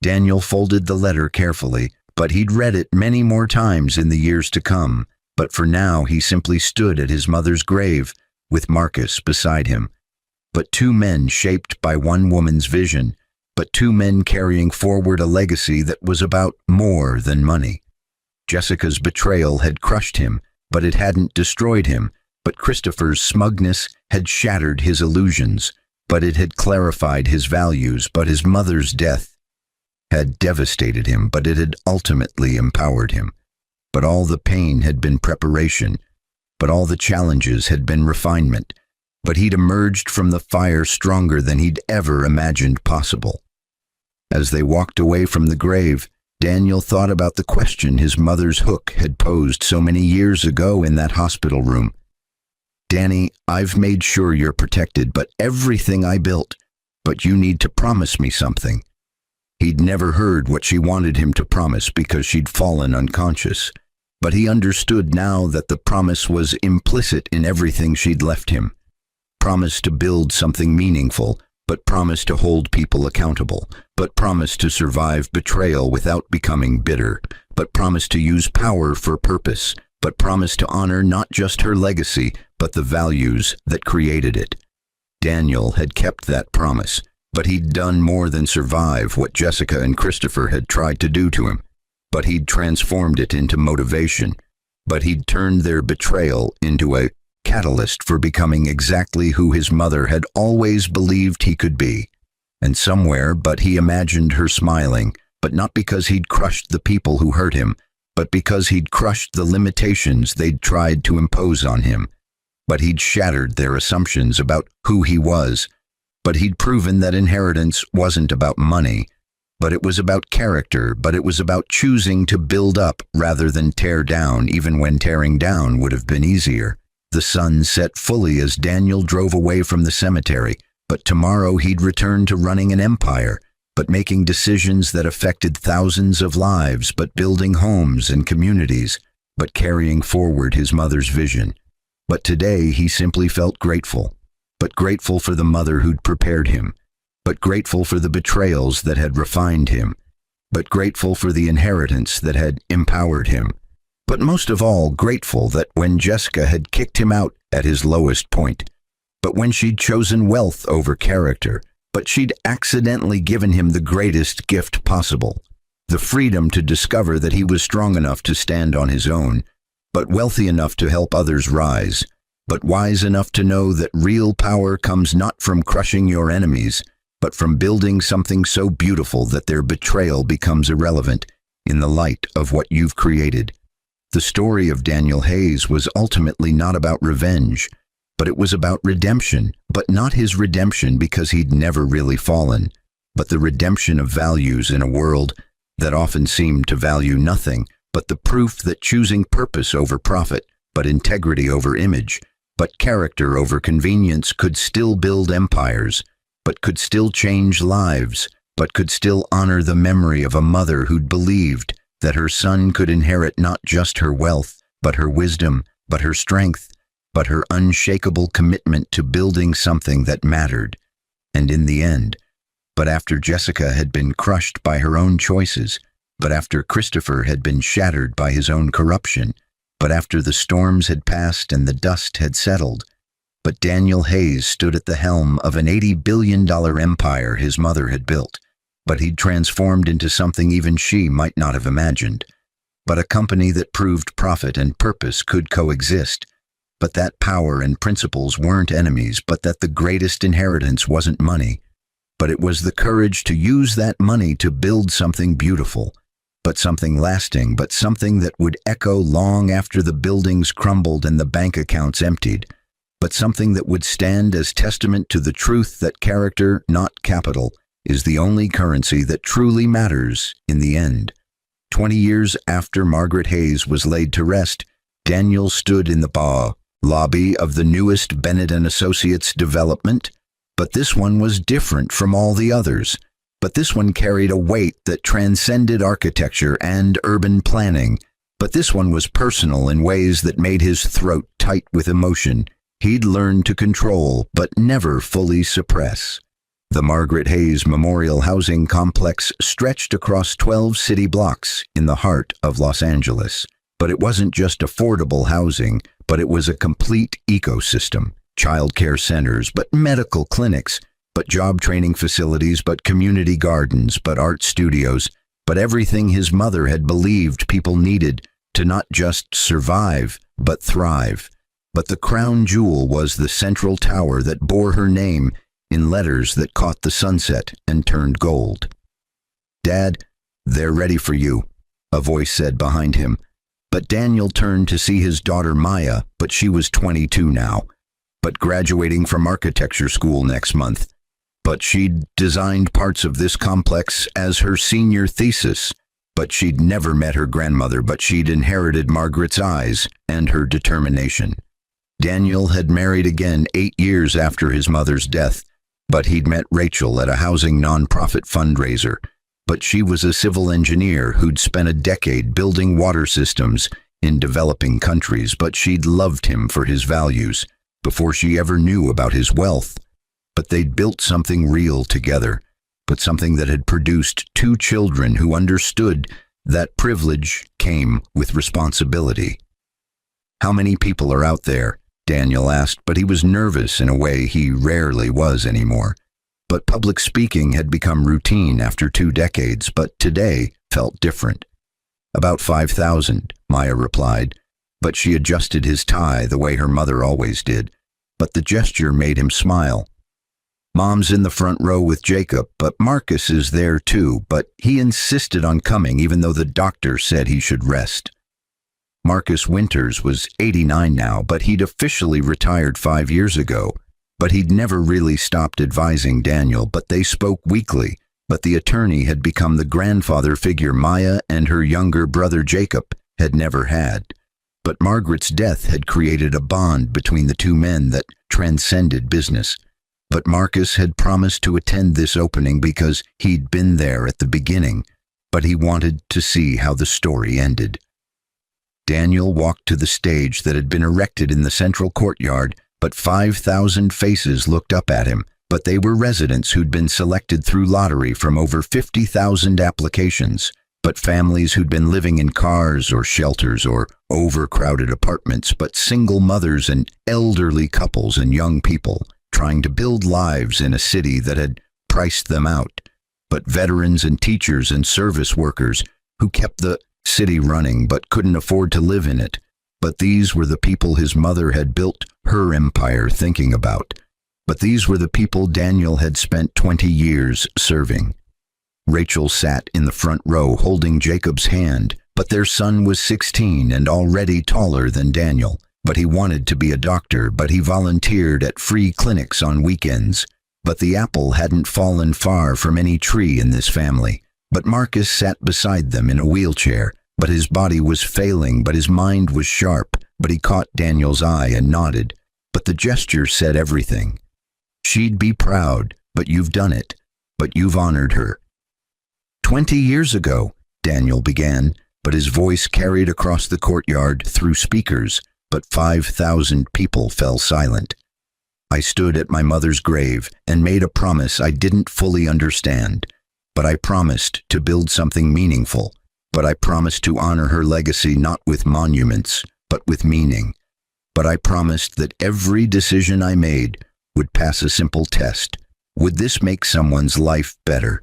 Daniel folded the letter carefully, but he'd read it many more times in the years to come. But for now, he simply stood at his mother's grave, with Marcus beside him. But two men shaped by one woman's vision, but two men carrying forward a legacy that was about more than money. Jessica's betrayal had crushed him, but it hadn't destroyed him. But Christopher's smugness had shattered his illusions, but it had clarified his values. But his mother's death had devastated him, but it had ultimately empowered him. But all the pain had been preparation, but all the challenges had been refinement. But he'd emerged from the fire stronger than he'd ever imagined possible. As they walked away from the grave, Daniel thought about the question his mother's hook had posed so many years ago in that hospital room. Danny, I've made sure you're protected, but everything I built, but you need to promise me something. He'd never heard what she wanted him to promise because she'd fallen unconscious, but he understood now that the promise was implicit in everything she'd left him. Promise to build something meaningful, but promise to hold people accountable, but promise to survive betrayal without becoming bitter, but promise to use power for purpose, but promise to honor not just her legacy, but the values that created it. Daniel had kept that promise, but he'd done more than survive what Jessica and Christopher had tried to do to him. But he'd transformed it into motivation, but he'd turned their betrayal into a catalyst for becoming exactly who his mother had always believed he could be. And somewhere, but he imagined her smiling, but not because he'd crushed the people who hurt him, but because he'd crushed the limitations they'd tried to impose on him. But he'd shattered their assumptions about who he was. But he'd proven that inheritance wasn't about money, but it was about character, but it was about choosing to build up rather than tear down, even when tearing down would have been easier. The sun set fully as Daniel drove away from the cemetery, but tomorrow he'd return to running an empire, but making decisions that affected thousands of lives, but building homes and communities, but carrying forward his mother's vision. But today he simply felt grateful, but grateful for the mother who'd prepared him, but grateful for the betrayals that had refined him, but grateful for the inheritance that had empowered him. But most of all, grateful that when Jessica had kicked him out at his lowest point, but when she'd chosen wealth over character, but she'd accidentally given him the greatest gift possible, the freedom to discover that he was strong enough to stand on his own, but wealthy enough to help others rise, but wise enough to know that real power comes not from crushing your enemies, but from building something so beautiful that their betrayal becomes irrelevant in the light of what you've created. The story of Daniel Hayes was ultimately not about revenge, but it was about redemption, but not his redemption because he'd never really fallen, but the redemption of values in a world that often seemed to value nothing, but the proof that choosing purpose over profit, but integrity over image, but character over convenience could still build empires, but could still change lives, but could still honor the memory of a mother who'd believed that her son could inherit not just her wealth, but her wisdom, but her strength, but her unshakable commitment to building something that mattered. And in the end, but after Jessica had been crushed by her own choices, but after Christopher had been shattered by his own corruption, but after the storms had passed and the dust had settled, but Daniel Hayes stood at the helm of an $80 billion empire his mother had built, but he'd transformed into something even she might not have imagined, but a company that proved profit and purpose could coexist, but that power and principles weren't enemies, but that the greatest inheritance wasn't money, but it was the courage to use that money to build something beautiful, but something lasting, but something that would echo long after the buildings crumbled and the bank accounts emptied, but something that would stand as testament to the truth that character, not capital, is the only currency that truly matters in the end. 20 years after Margaret Hayes was laid to rest, Daniel stood in the lobby of the newest Bennett & Associates development, but this one was different from all the others. But this one carried a weight that transcended architecture and urban planning. But this one was personal in ways that made his throat tight with emotion. He'd learned to control, but never fully suppress. The Margaret Hayes Memorial Housing Complex stretched across 12 city blocks in the heart of Los Angeles. But it wasn't just affordable housing, but it was a complete ecosystem. Childcare centers, but medical clinics, but job training facilities, but community gardens, but art studios, but everything his mother had believed people needed to not just survive, but thrive. But the crown jewel was the central tower that bore her name in letters that caught the sunset and turned gold. "Dad, they're ready for you," a voice said behind him. But Daniel turned to see his daughter Maya, but she was 22 now, but graduating from architecture school next month. But she'd designed parts of this complex as her senior thesis. But she'd never met her grandmother, but she'd inherited Margaret's eyes and her determination. Daniel had married again 8 years after his mother's death, but he'd met Rachel at a housing nonprofit fundraiser. But she was a civil engineer who'd spent a decade building water systems in developing countries, but she'd loved him for his values before she ever knew about his wealth. But they'd built something real together, but something that had produced 2 children who understood that privilege came with responsibility. "How many people are out there?" Daniel asked, but he was nervous in a way he rarely was anymore. But public speaking had become routine after 2 decades, but today felt different. "About 5,000, Maya replied, but she adjusted his tie the way her mother always did. But the gesture made him smile. "Mom's in the front row with Jacob, but Marcus is there too, but he insisted on coming even though the doctor said he should rest." Marcus Winters was 89 now, but he'd officially retired 5 years ago. But he'd never really stopped advising Daniel, but they spoke weekly. But the attorney had become the grandfather figure Maya and her younger brother Jacob had never had. But Margaret's death had created a bond between the 2 men that transcended business. But Marcus had promised to attend this opening because he'd been there at the beginning, but he wanted to see how the story ended. Daniel walked to the stage that had been erected in the central courtyard, but 5,000 faces looked up at him, but they were residents who'd been selected through lottery from over 50,000 applications, but families who'd been living in cars or shelters or overcrowded apartments, but single mothers and elderly couples and young people trying to build lives in a city that had priced them out, but veterans and teachers and service workers who kept the city running but couldn't afford to live in it. But these were the people his mother had built her empire thinking about. But these were the people Daniel had spent 20 years serving. Rachel sat in the front row holding Jacob's hand, but their son was 16 and already taller than Daniel. But he wanted to be a doctor, but he volunteered at free clinics on weekends. But the apple hadn't fallen far from any tree in this family. But Marcus sat beside them in a wheelchair. But his body was failing, but his mind was sharp. But he caught Daniel's eye and nodded. But the gesture said everything. "She'd be proud, but you've done it. But you've honored her." 20 years ago, Daniel began, but his voice carried across the courtyard through speakers, but 5,000 people fell silent. "I stood at my mother's grave and made a promise I didn't fully understand. But I promised to build something meaningful. But I promised to honor her legacy not with monuments, but with meaning. But I promised that every decision I made would pass a simple test. Would this make someone's life better?"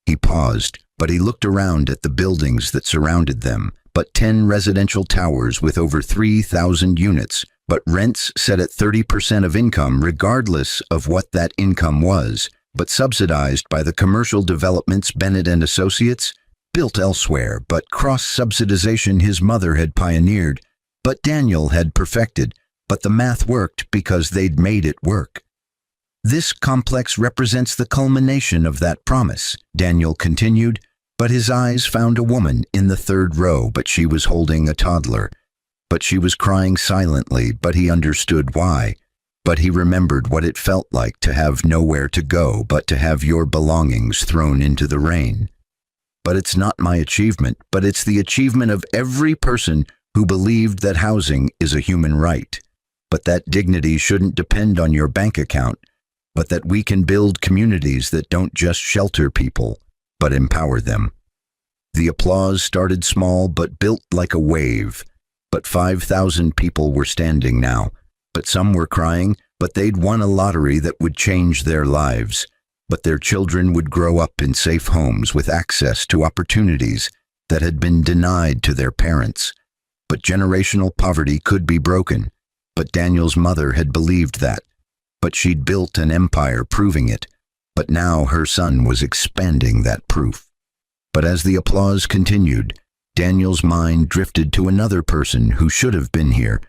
He paused, but he looked around at the buildings that surrounded them, but 10 residential towers with over 3,000 units, but rents set at 30% of income regardless of what that income was, but subsidized by the commercial developments Bennett and Associates built elsewhere, but cross-subsidization his mother had pioneered, but Daniel had perfected, but the math worked because they'd made it work. This complex represents the culmination of that promise, Daniel continued, but his eyes found a woman in the third row, but she was holding a toddler. But she was crying silently, but he understood why. But he remembered what it felt like to have nowhere to go but to have your belongings thrown into the rain. But it's not my achievement, but it's the achievement of every person who believed that housing is a human right. But that dignity shouldn't depend on your bank account, but that we can build communities that don't just shelter people, but empower them. The applause started small but built like a wave. But 5,000 people were standing now, but some were crying, but they'd won a lottery that would change their lives. But their children would grow up in safe homes with access to opportunities that had been denied to their parents. But generational poverty could be broken. But Daniel's mother had believed that. But she'd built an empire proving it. But now her son was expanding that proof. But as the applause continued, Daniel's mind drifted to another person who should have been here,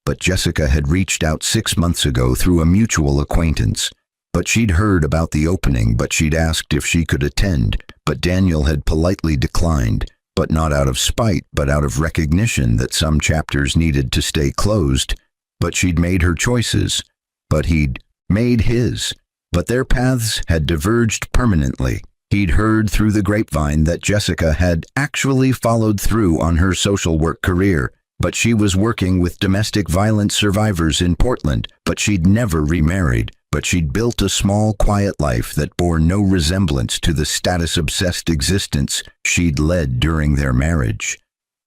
but Jessica had reached out 6 months ago through a mutual acquaintance. But she'd heard about the opening, but she'd asked if she could attend, but Daniel had politely declined, but not out of spite, but out of recognition that some chapters needed to stay closed. But she'd made her choices, but he'd made his. But their paths had diverged permanently. He'd heard through the grapevine that Jessica had actually followed through on her social work career, but she was working with domestic violence survivors in Portland, but she'd never remarried, but she'd built a small, quiet life that bore no resemblance to the status-obsessed existence she'd led during their marriage.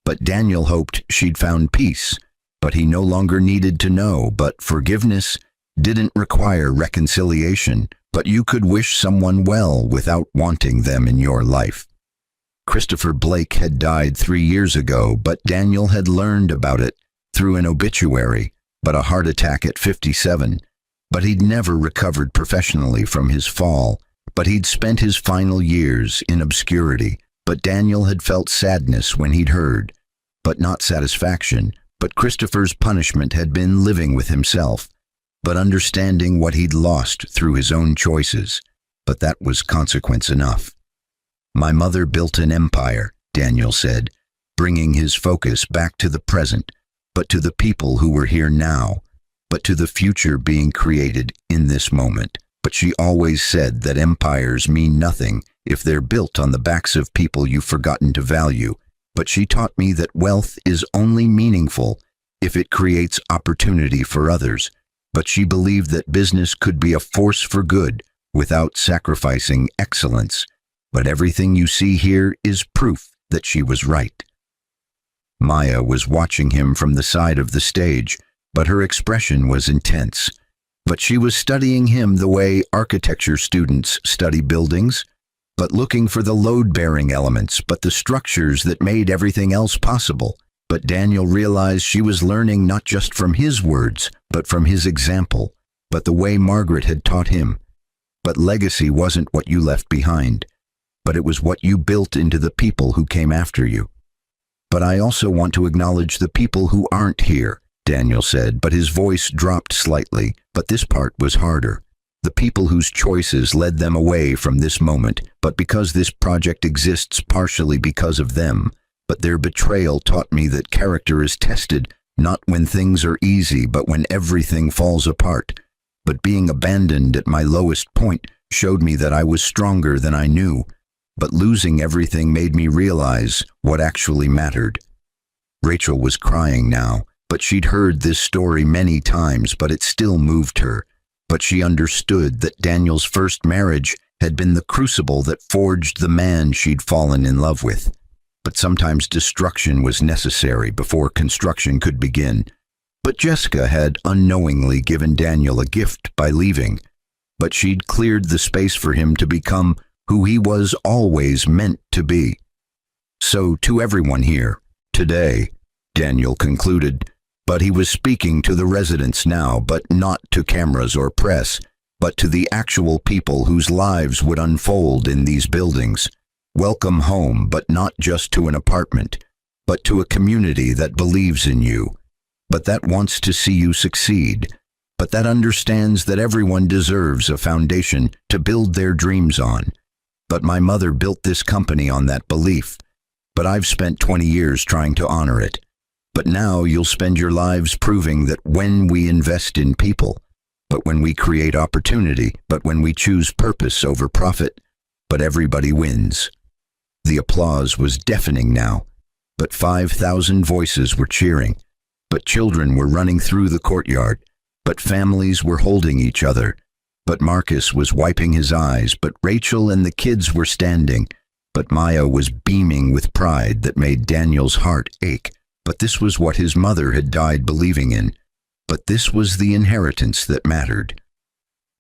But Daniel hoped she'd found peace, but he no longer needed to know, but forgiveness didn't require reconciliation, but you could wish someone well without wanting them in your life. Christopher Blake had died 3 years ago, but Daniel had learned about it through an obituary, but a heart attack at 57. But he'd never recovered professionally from his fall, but he'd spent his final years in obscurity. But Daniel had felt sadness when he'd heard, but not satisfaction. But Christopher's punishment had been living with himself, but understanding what he'd lost through his own choices. But that was consequence enough. My mother built an empire, Daniel said, bringing his focus back to the present, but to the people who were here now, but to the future being created in this moment. But she always said that empires mean nothing if they're built on the backs of people you've forgotten to value. But she taught me that wealth is only meaningful if it creates opportunity for others. But she believed that business could be a force for good without sacrificing excellence. But everything you see here is proof that she was right. Maya was watching him from the side of the stage, but her expression was intense. But she was studying him the way architecture students study buildings, but looking for the load-bearing elements, but the structures that made everything else possible. But Daniel realized she was learning not just from his words, but from his example, but the way Margaret had taught him. But legacy wasn't what you left behind, but it was what you built into the people who came after you. But I also want to acknowledge the people who aren't here, Daniel said, but his voice dropped slightly, but this part was harder. The people whose choices led them away from this moment, but because this project exists partially because of them. But their betrayal taught me that character is tested not when things are easy, but when everything falls apart. But being abandoned at my lowest point showed me that I was stronger than I knew. But losing everything made me realize what actually mattered. Rachel was crying now, but she'd heard this story many times, but it still moved her. But she understood that Daniel's first marriage had been the crucible that forged the man she'd fallen in love with. But sometimes destruction was necessary before construction could begin. But Jessica had unknowingly given Daniel a gift by leaving, but she'd cleared the space for him to become who he was always meant to be. So to everyone here, today, Daniel concluded, But he was speaking to the residents now, but not to cameras or press, but to the actual people whose lives would unfold in these buildings. Welcome home, but not just to an apartment, but to a community that believes in you, but that wants to see you succeed, but that understands that everyone deserves a foundation to build their dreams on. But my mother built this company on that belief, but I've spent 20 years trying to honor it. But now you'll spend your lives proving that when we invest in people, but when we create opportunity, but when we choose purpose over profit, but everybody wins. The applause was deafening now, but 5,000 voices were cheering, but children were running through the courtyard, but families were holding each other, but Marcus was wiping his eyes, but Rachel and the kids were standing, but Maya was beaming with pride that made Daniel's heart ache. But this was what his mother had died believing in. But this was the inheritance that mattered.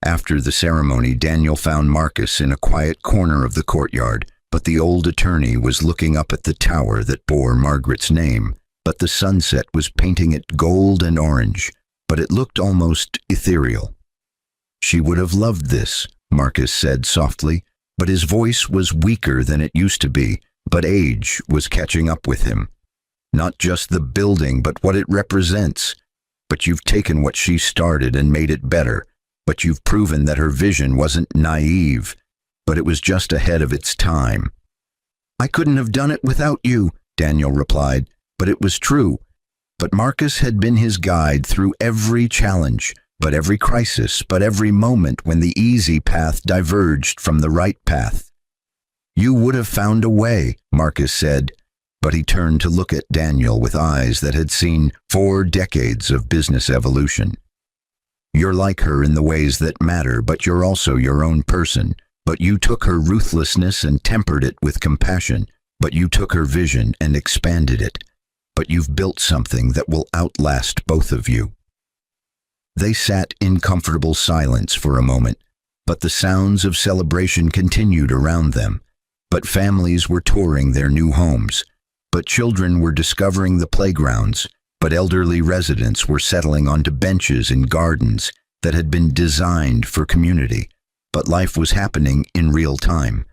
After the ceremony, Daniel found Marcus in a quiet corner of the courtyard, but the old attorney was looking up at the tower that bore Margaret's name, but the sunset was painting it gold and orange, but it looked almost ethereal. She would have loved this, Marcus said softly, but his voice was weaker than it used to be, but age was catching up with him. Not just the building, but what it represents. But you've taken what she started and made it better. But you've proven that her vision wasn't naive, but it was just ahead of its time. I couldn't have done it without you, Daniel replied, but it was true. But Marcus had been his guide through every challenge, but every crisis, but every moment when the easy path diverged from the right path. You would have found a way, Marcus said. But he turned to look at Daniel with eyes that had seen 4 decades of business evolution. You're like her in the ways that matter, but you're also your own person. But you took her ruthlessness and tempered it with compassion. But you took her vision and expanded it. But you've built something that will outlast both of you. They sat in comfortable silence for a moment, but the sounds of celebration continued around them. But families were touring their new homes. But children were discovering the playgrounds, but elderly residents were settling onto benches in gardens that had been designed for community. But life was happening in real time.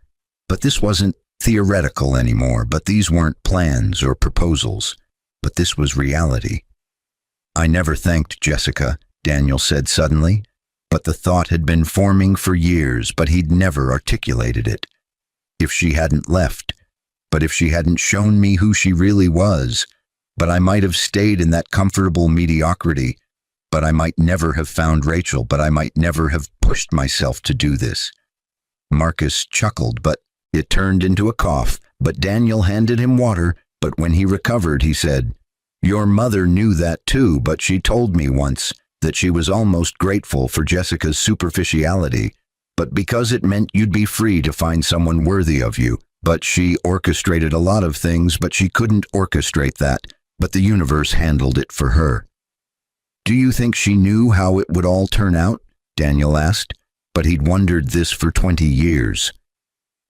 But this wasn't theoretical anymore, but these weren't plans or proposals, but this was reality. I never thanked Jessica, Daniel said suddenly, but the thought had been forming for years, but he'd never articulated it. If she hadn't left, but if she hadn't shown me who she really was, but I might have stayed in that comfortable mediocrity, but I might never have found Rachel, but I might never have pushed myself to do this. Marcus chuckled, but it turned into a cough, but Daniel handed him water, but when he recovered, he said, Your mother knew that too, but she told me once that she was almost grateful for Jessica's superficiality, but because it meant you'd be free to find someone worthy of you. But she orchestrated a lot of things, but she couldn't orchestrate that, but the universe handled it for her. Do you think she knew how it would all turn out? Daniel asked, but he'd wondered this for 20 years.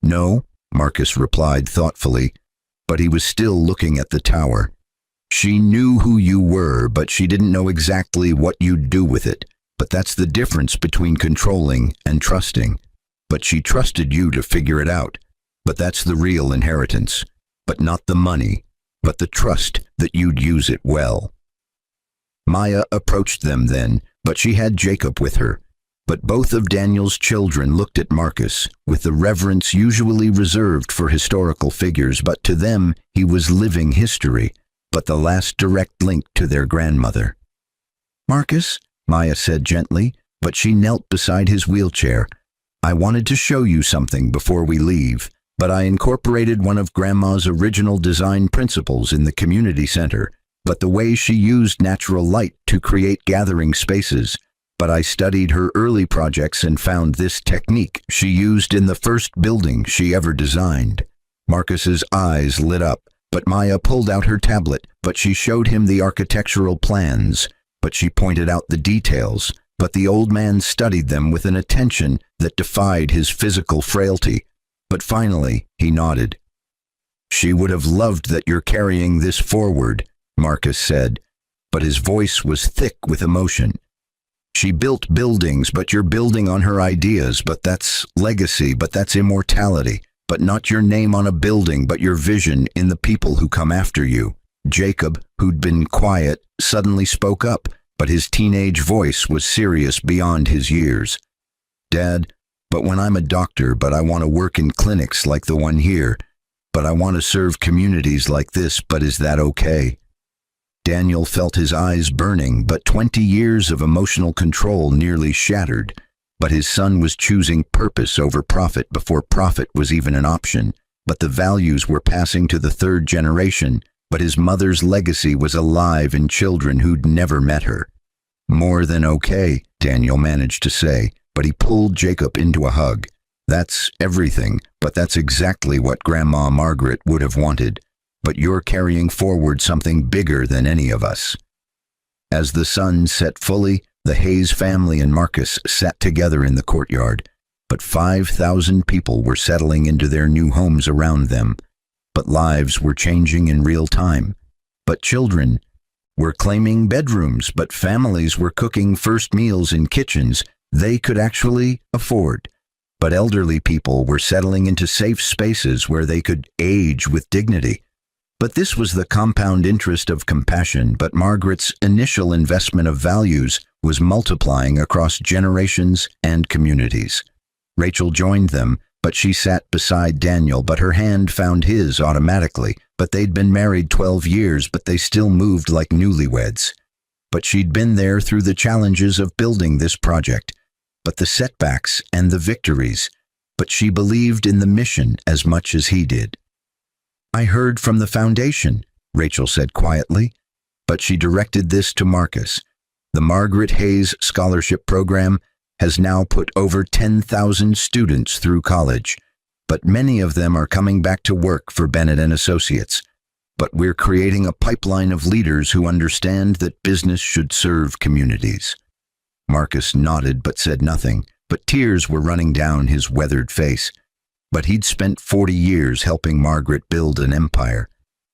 No, Marcus replied thoughtfully, but he was still looking at the tower. She knew who you were, but she didn't know exactly what you'd do with it. But that's the difference between controlling and trusting. But she trusted you to figure it out. But that's the real inheritance. But not the money, but the trust that you'd use it well. Maya approached them then, but she had Jacob with her. But both of Daniel's children looked at Marcus with the reverence usually reserved for historical figures, but to them he was living history, but the last direct link to their grandmother. Marcus, Maya said gently, but she knelt beside his wheelchair. I wanted to show you something before we leave. But I incorporated one of Grandma's original design principles in the community center, but the way she used natural light to create gathering spaces. But I studied her early projects and found this technique she used in the first building she ever designed. Marcus's eyes lit up, but Maya pulled out her tablet, but she showed him the architectural plans, but she pointed out the details, but the old man studied them with an attention that defied his physical frailty. But finally, he nodded. She would have loved that you're carrying this forward, Marcus said, but his voice was thick with emotion. She built buildings, but you're building on her ideas, but that's legacy, but that's immortality, but not your name on a building, but your vision in the people who come after you. Jacob, who'd been quiet, suddenly spoke up, but his teenage voice was serious beyond his years. Dad, but when I'm a doctor, but I want to work in clinics like the one here, but I want to serve communities like this, but is that okay? Daniel felt his eyes burning, but 20 years of emotional control nearly shattered. But his son was choosing purpose over profit before profit was even an option. But the values were passing to the third generation, but his mother's legacy was alive in children who'd never met her. More than okay, Daniel managed to say, but he pulled Jacob into a hug. That's everything, but that's exactly what Grandma Margaret would have wanted. But you're carrying forward something bigger than any of us. As the sun set fully, the Hayes family and Marcus sat together in the courtyard, but 5,000 people were settling into their new homes around them. But lives were changing in real time. But children were claiming bedrooms, but families were cooking first meals in kitchens they could actually afford. But elderly people were settling into safe spaces where they could age with dignity. But this was the compound interest of compassion, but Margaret's initial investment of values was multiplying across generations and communities. Rachel joined them, but she sat beside Daniel, but her hand found his automatically. But they'd been married 12 years, but they still moved like newlyweds. But she'd been there through the challenges of building this project, but the setbacks and the victories. But she believed in the mission as much as he did. I heard from the foundation, Rachel said quietly, but she directed this to Marcus. The Margaret Hayes Scholarship Program has now put over 10,000 students through college, but many of them are coming back to work for Bennett and Associates. But we're creating a pipeline of leaders who understand that business should serve communities. Marcus nodded but said nothing, but tears were running down his weathered face. But he'd spent 40 years helping Margaret build an empire,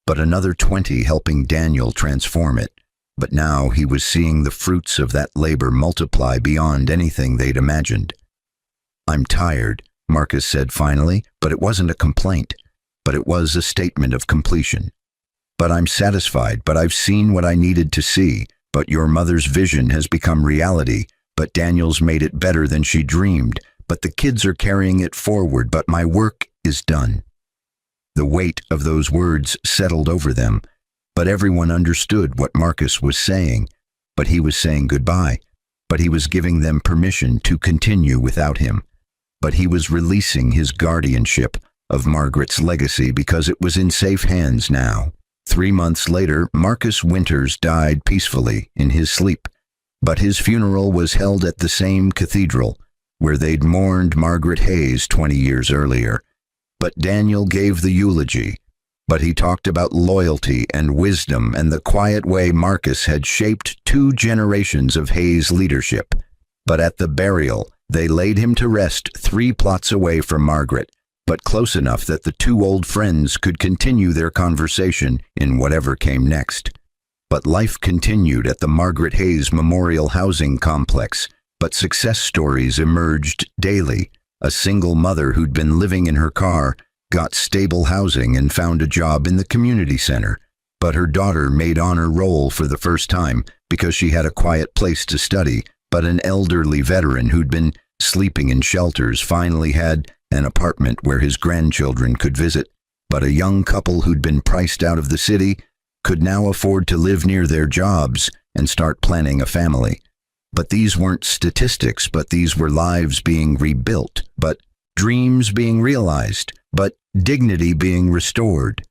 but another 20 helping Daniel transform it. But now he was seeing the fruits of that labor multiply beyond anything they'd imagined. I'm tired, Marcus said finally, but it wasn't a complaint, but it was a statement of completion. But I'm satisfied, but I've seen what I needed to see, but your mother's vision has become reality, but Daniel's made it better than she dreamed, but the kids are carrying it forward, but my work is done. The weight of those words settled over them, but everyone understood what Marcus was saying. But he was saying goodbye, but he was giving them permission to continue without him. But he was releasing his guardianship of Margaret's legacy because it was in safe hands now. 3 months later, Marcus Winters died peacefully in his sleep, but his funeral was held at the same cathedral where they'd mourned Margaret Hayes 20 years earlier. But Daniel gave the eulogy, but he talked about loyalty and wisdom and the quiet way Marcus had shaped 2 generations of Hayes leadership. But at the burial, they laid him to rest 3 plots away from Margaret, but close enough that the 2 old friends could continue their conversation in whatever came next. But life continued at the Margaret Hayes Memorial Housing Complex, but success stories emerged daily. A single mother who'd been living in her car got stable housing and found a job in the community center, but her daughter made honor roll for the first time because she had a quiet place to study. But an elderly veteran who'd been sleeping in shelters finally had an apartment where his grandchildren could visit. But a young couple who'd been priced out of the city could now afford to live near their jobs and start planning a family. But these weren't statistics, but these were lives being rebuilt, but dreams being realized, but dignity being restored.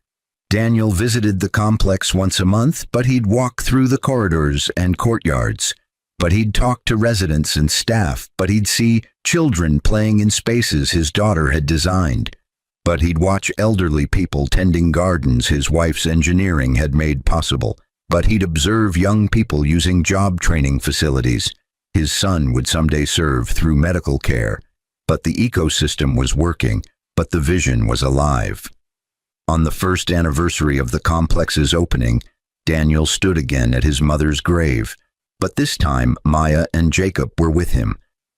Daniel visited the complex once a month, but he'd walk through the corridors and courtyards. But he'd talk to residents and staff, but he'd see children playing in spaces his daughter had designed. But he'd watch elderly people tending gardens his wife's engineering had made possible. But he'd observe young people using job training facilities his son would someday serve through medical care. But the ecosystem was working, but the vision was alive. On the first anniversary of the complex's opening, Daniel stood again at his mother's grave, but this time Maya and Jacob were with him.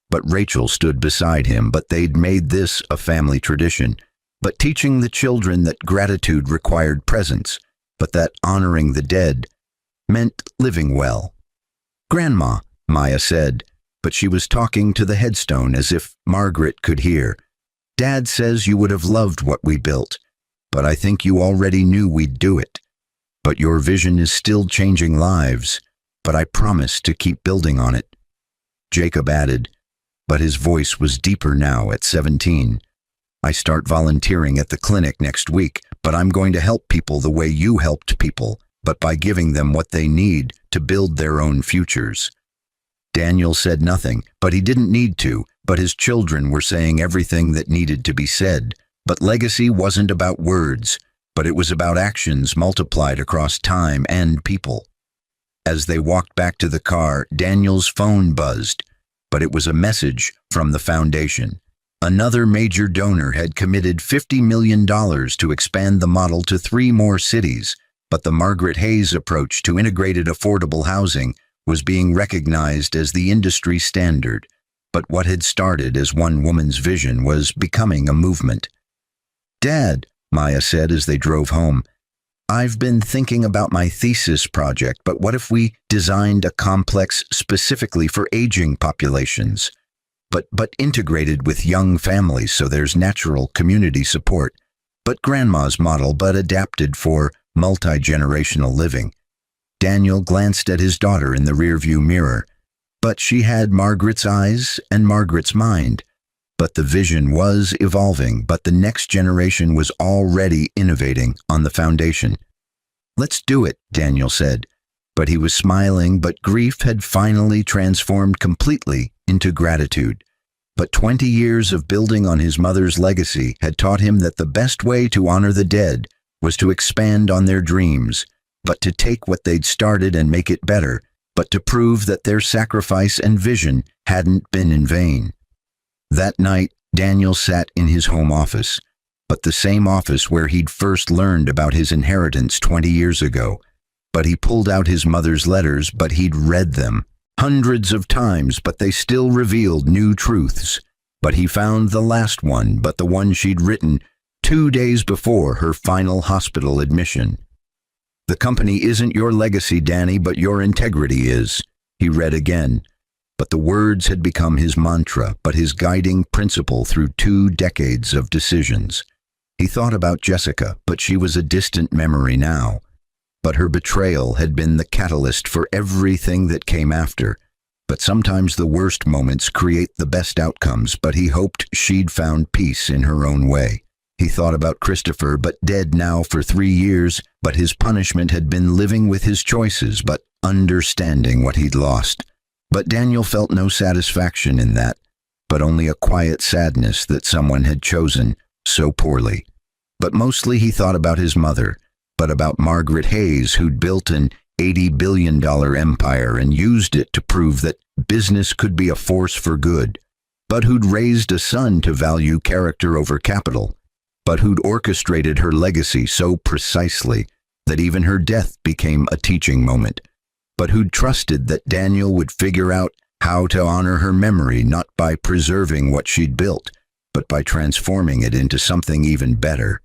But Rachel stood beside him, but they'd made this a family tradition. But teaching the children that gratitude required presence, but that honoring the dead meant living well. "Grandma," Maya said, but she was talking to the headstone as if Margaret could hear. "Dad says you would have loved what we built, but I think you already knew we'd do it. But your vision is still changing lives, but I promise to keep building on it." Jacob added, but his voice was deeper now at 17. "I start volunteering at the clinic next week, but I'm going to help people the way you helped people, but by giving them what they need to build their own futures." Daniel said nothing, but he didn't need to, but his children were saying everything that needed to be said. But legacy wasn't about words, but it was about actions multiplied across time and people. As they walked back to the car, Daniel's phone buzzed, but it was a message from the foundation. Another major donor had committed $50 million to expand the model to 3 more cities, but the Margaret Hayes approach to integrated affordable housing was being recognized as the industry standard. But what had started as one woman's vision was becoming a movement. "Dad," Maya said as they drove home, "I've been thinking about my thesis project, but what if we designed a complex specifically for aging populations, but integrated with young families so there's natural community support, but Grandma's model but adapted for multi-generational living?" Daniel glanced at his daughter in the rearview mirror, but she had Margaret's eyes and Margaret's mind. But the vision was evolving, but the next generation was already innovating on the foundation. "Let's do it," Daniel said, but he was smiling, but grief had finally transformed completely into gratitude. But 20 years of building on his mother's legacy had taught him that the best way to honor the dead was to expand on their dreams, but to take what they'd started and make it better, but to prove that their sacrifice and vision hadn't been in vain. That night, Daniel sat in his home office, but the same office where he'd first learned about his inheritance 20 years ago. But he pulled out his mother's letters, but he'd read them hundreds of times, but they still revealed new truths. But he found the last one, but the one she'd written 2 days before her final hospital admission. "The company isn't your legacy, Danny, but your integrity is," he read again. But the words had become his mantra, but his guiding principle through 2 decades of decisions. He thought about Jessica, but she was a distant memory now. But her betrayal had been the catalyst for everything that came after. But sometimes the worst moments create the best outcomes, but he hoped she'd found peace in her own way. He thought about Christopher, but dead now for 3 years, but his punishment had been living with his choices, but understanding what he'd lost. But Daniel felt no satisfaction in that, but only a quiet sadness that someone had chosen so poorly. But mostly he thought about his mother, but about Margaret Hayes, who'd built an $80 billion empire and used it to prove that business could be a force for good, but who'd raised a son to value character over capital, but who'd orchestrated her legacy so precisely that even her death became a teaching moment, but who'd trusted that Daniel would figure out how to honor her memory not by preserving what she'd built, but by transforming it into something even better.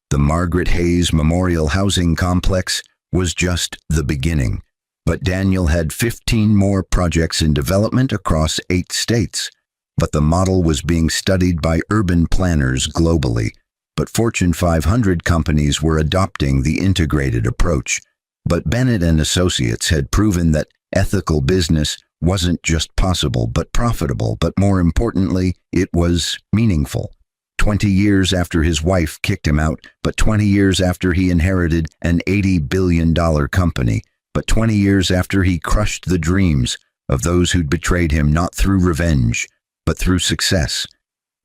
The Margaret Hayes Memorial Housing Complex was just the beginning, but Daniel had 15 more projects in development across 8 states. But the model was being studied by urban planners globally, but Fortune 500 companies were adopting the integrated approach. But Bennett and Associates had proven that ethical business wasn't just possible but profitable, but more importantly, it was meaningful. 20 years after his wife kicked him out, but 20 years after he inherited an $80 billion company, but 20 years after he crushed the dreams of those who'd betrayed him not through revenge, but through success.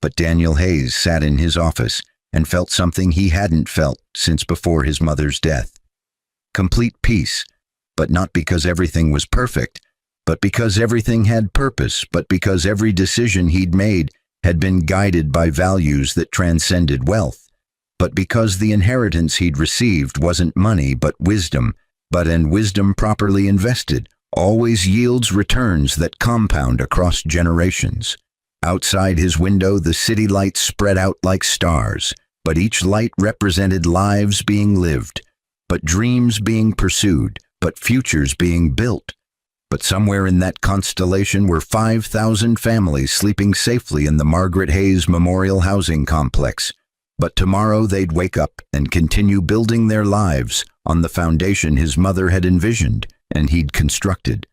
But Daniel Hayes sat in his office and felt something he hadn't felt since before his mother's death. Complete peace, but not because everything was perfect, but because everything had purpose, but because every decision he'd made had been guided by values that transcended wealth, but because the inheritance he'd received wasn't money but wisdom, and wisdom properly invested always yields returns that compound across generations. Outside his window, the city lights spread out like stars, but each light represented lives being lived, but dreams being pursued, but futures being built. But somewhere in that constellation were 5,000 families sleeping safely in the Margaret Hayes Memorial Housing Complex. But tomorrow they'd wake up and continue building their lives on the foundation his mother had envisioned and he'd constructed.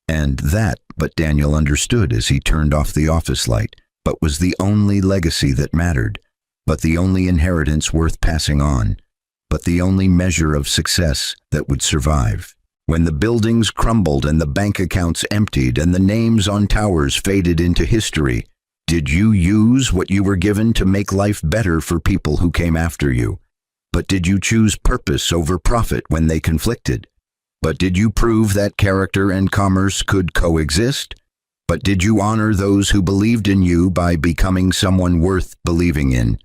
And that, but Daniel understood as he turned off the office light, but was the only legacy that mattered, but the only inheritance worth passing on, but the only measure of success that would survive. When the buildings crumbled and the bank accounts emptied and the names on towers faded into history, did you use what you were given to make life better for people who came after you? But did you choose purpose over profit when they conflicted? But did you prove that character and commerce could coexist? But did you honor those who believed in you by becoming someone worth believing in?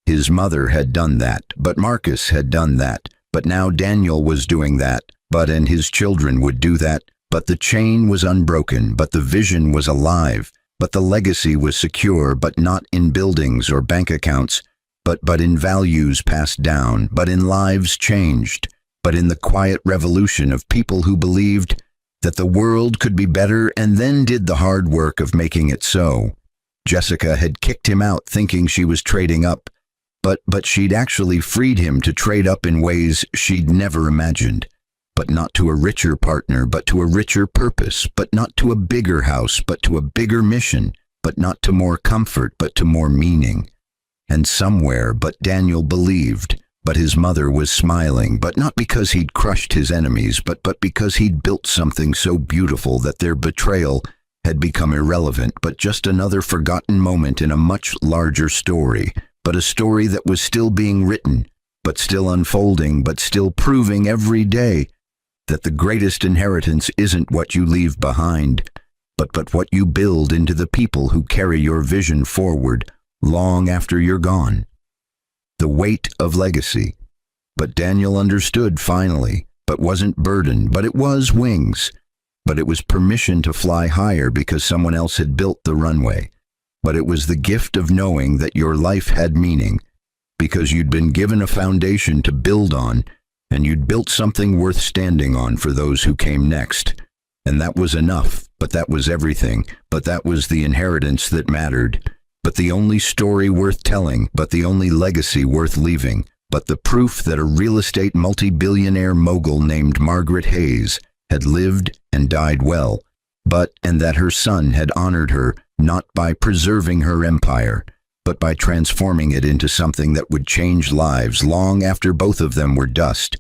His mother had done that, but Marcus had done that, but now Daniel was doing that, and his children would do that. But the chain was unbroken, but the vision was alive, but the legacy was secure, but not in buildings or bank accounts, but in values passed down, but in lives changed, but in the quiet revolution of people who believed that the world could be better and then did the hard work of making it so. Jessica had kicked him out thinking she was trading up, but she'd actually freed him to trade up in ways she'd never imagined. But not to a richer partner, but to a richer purpose, but not to a bigger house, but to a bigger mission, but not to more comfort, but to more meaning. And somewhere, but Daniel believed, but his mother was smiling, but not because he'd crushed his enemies, but because he'd built something so beautiful that their betrayal had become irrelevant, but just another forgotten moment in a much larger story, but a story that was still being written, but still unfolding, but still proving every day that the greatest inheritance isn't what you leave behind, but what you build into the people who carry your vision forward long after you're gone. The weight of legacy. But Daniel understood finally, but wasn't burdened, but it was wings, but it was permission to fly higher because someone else had built the runway, but it was the gift of knowing that your life had meaning, because you'd been given a foundation to build on, and you'd built something worth standing on for those who came next. And that was enough, but that was everything, but that was the inheritance that mattered, but the only story worth telling, but the only legacy worth leaving, but the proof that a real estate multi-billionaire mogul named Margaret Hayes had lived and died well, and that her son had honored her not by preserving her empire, but by transforming it into something that would change lives long after both of them were dust,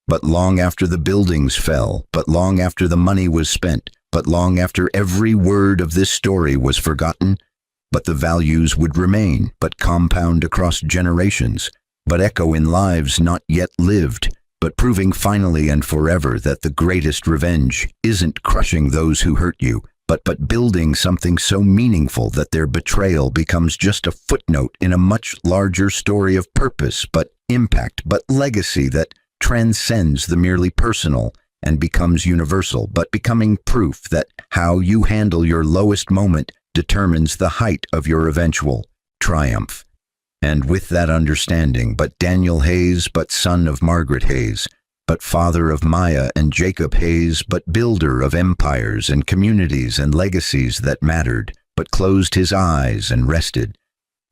but long after the buildings fell, but long after the money was spent, but long after every word of this story was forgotten, but the values would remain, but compound across generations, but echo in lives not yet lived, but proving finally and forever that the greatest revenge isn't crushing those who hurt you, but building something so meaningful that their betrayal becomes just a footnote in a much larger story of purpose, but impact, but legacy that transcends the merely personal and becomes universal, but becoming proof that how you handle your lowest moment determines the height of your eventual triumph. And with that understanding, but Daniel Hayes, but son of Margaret Hayes, but father of Maya and Jacob Hayes, but builder of empires and communities and legacies that mattered, but closed his eyes and rested.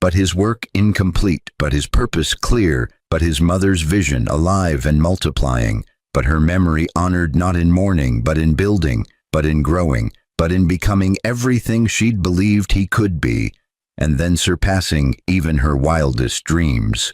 But his work incomplete, but his purpose clear, but his mother's vision alive and multiplying, but her memory honored not in mourning, but in building, but in growing, but in becoming everything she'd believed he could be, and then surpassing even her wildest dreams.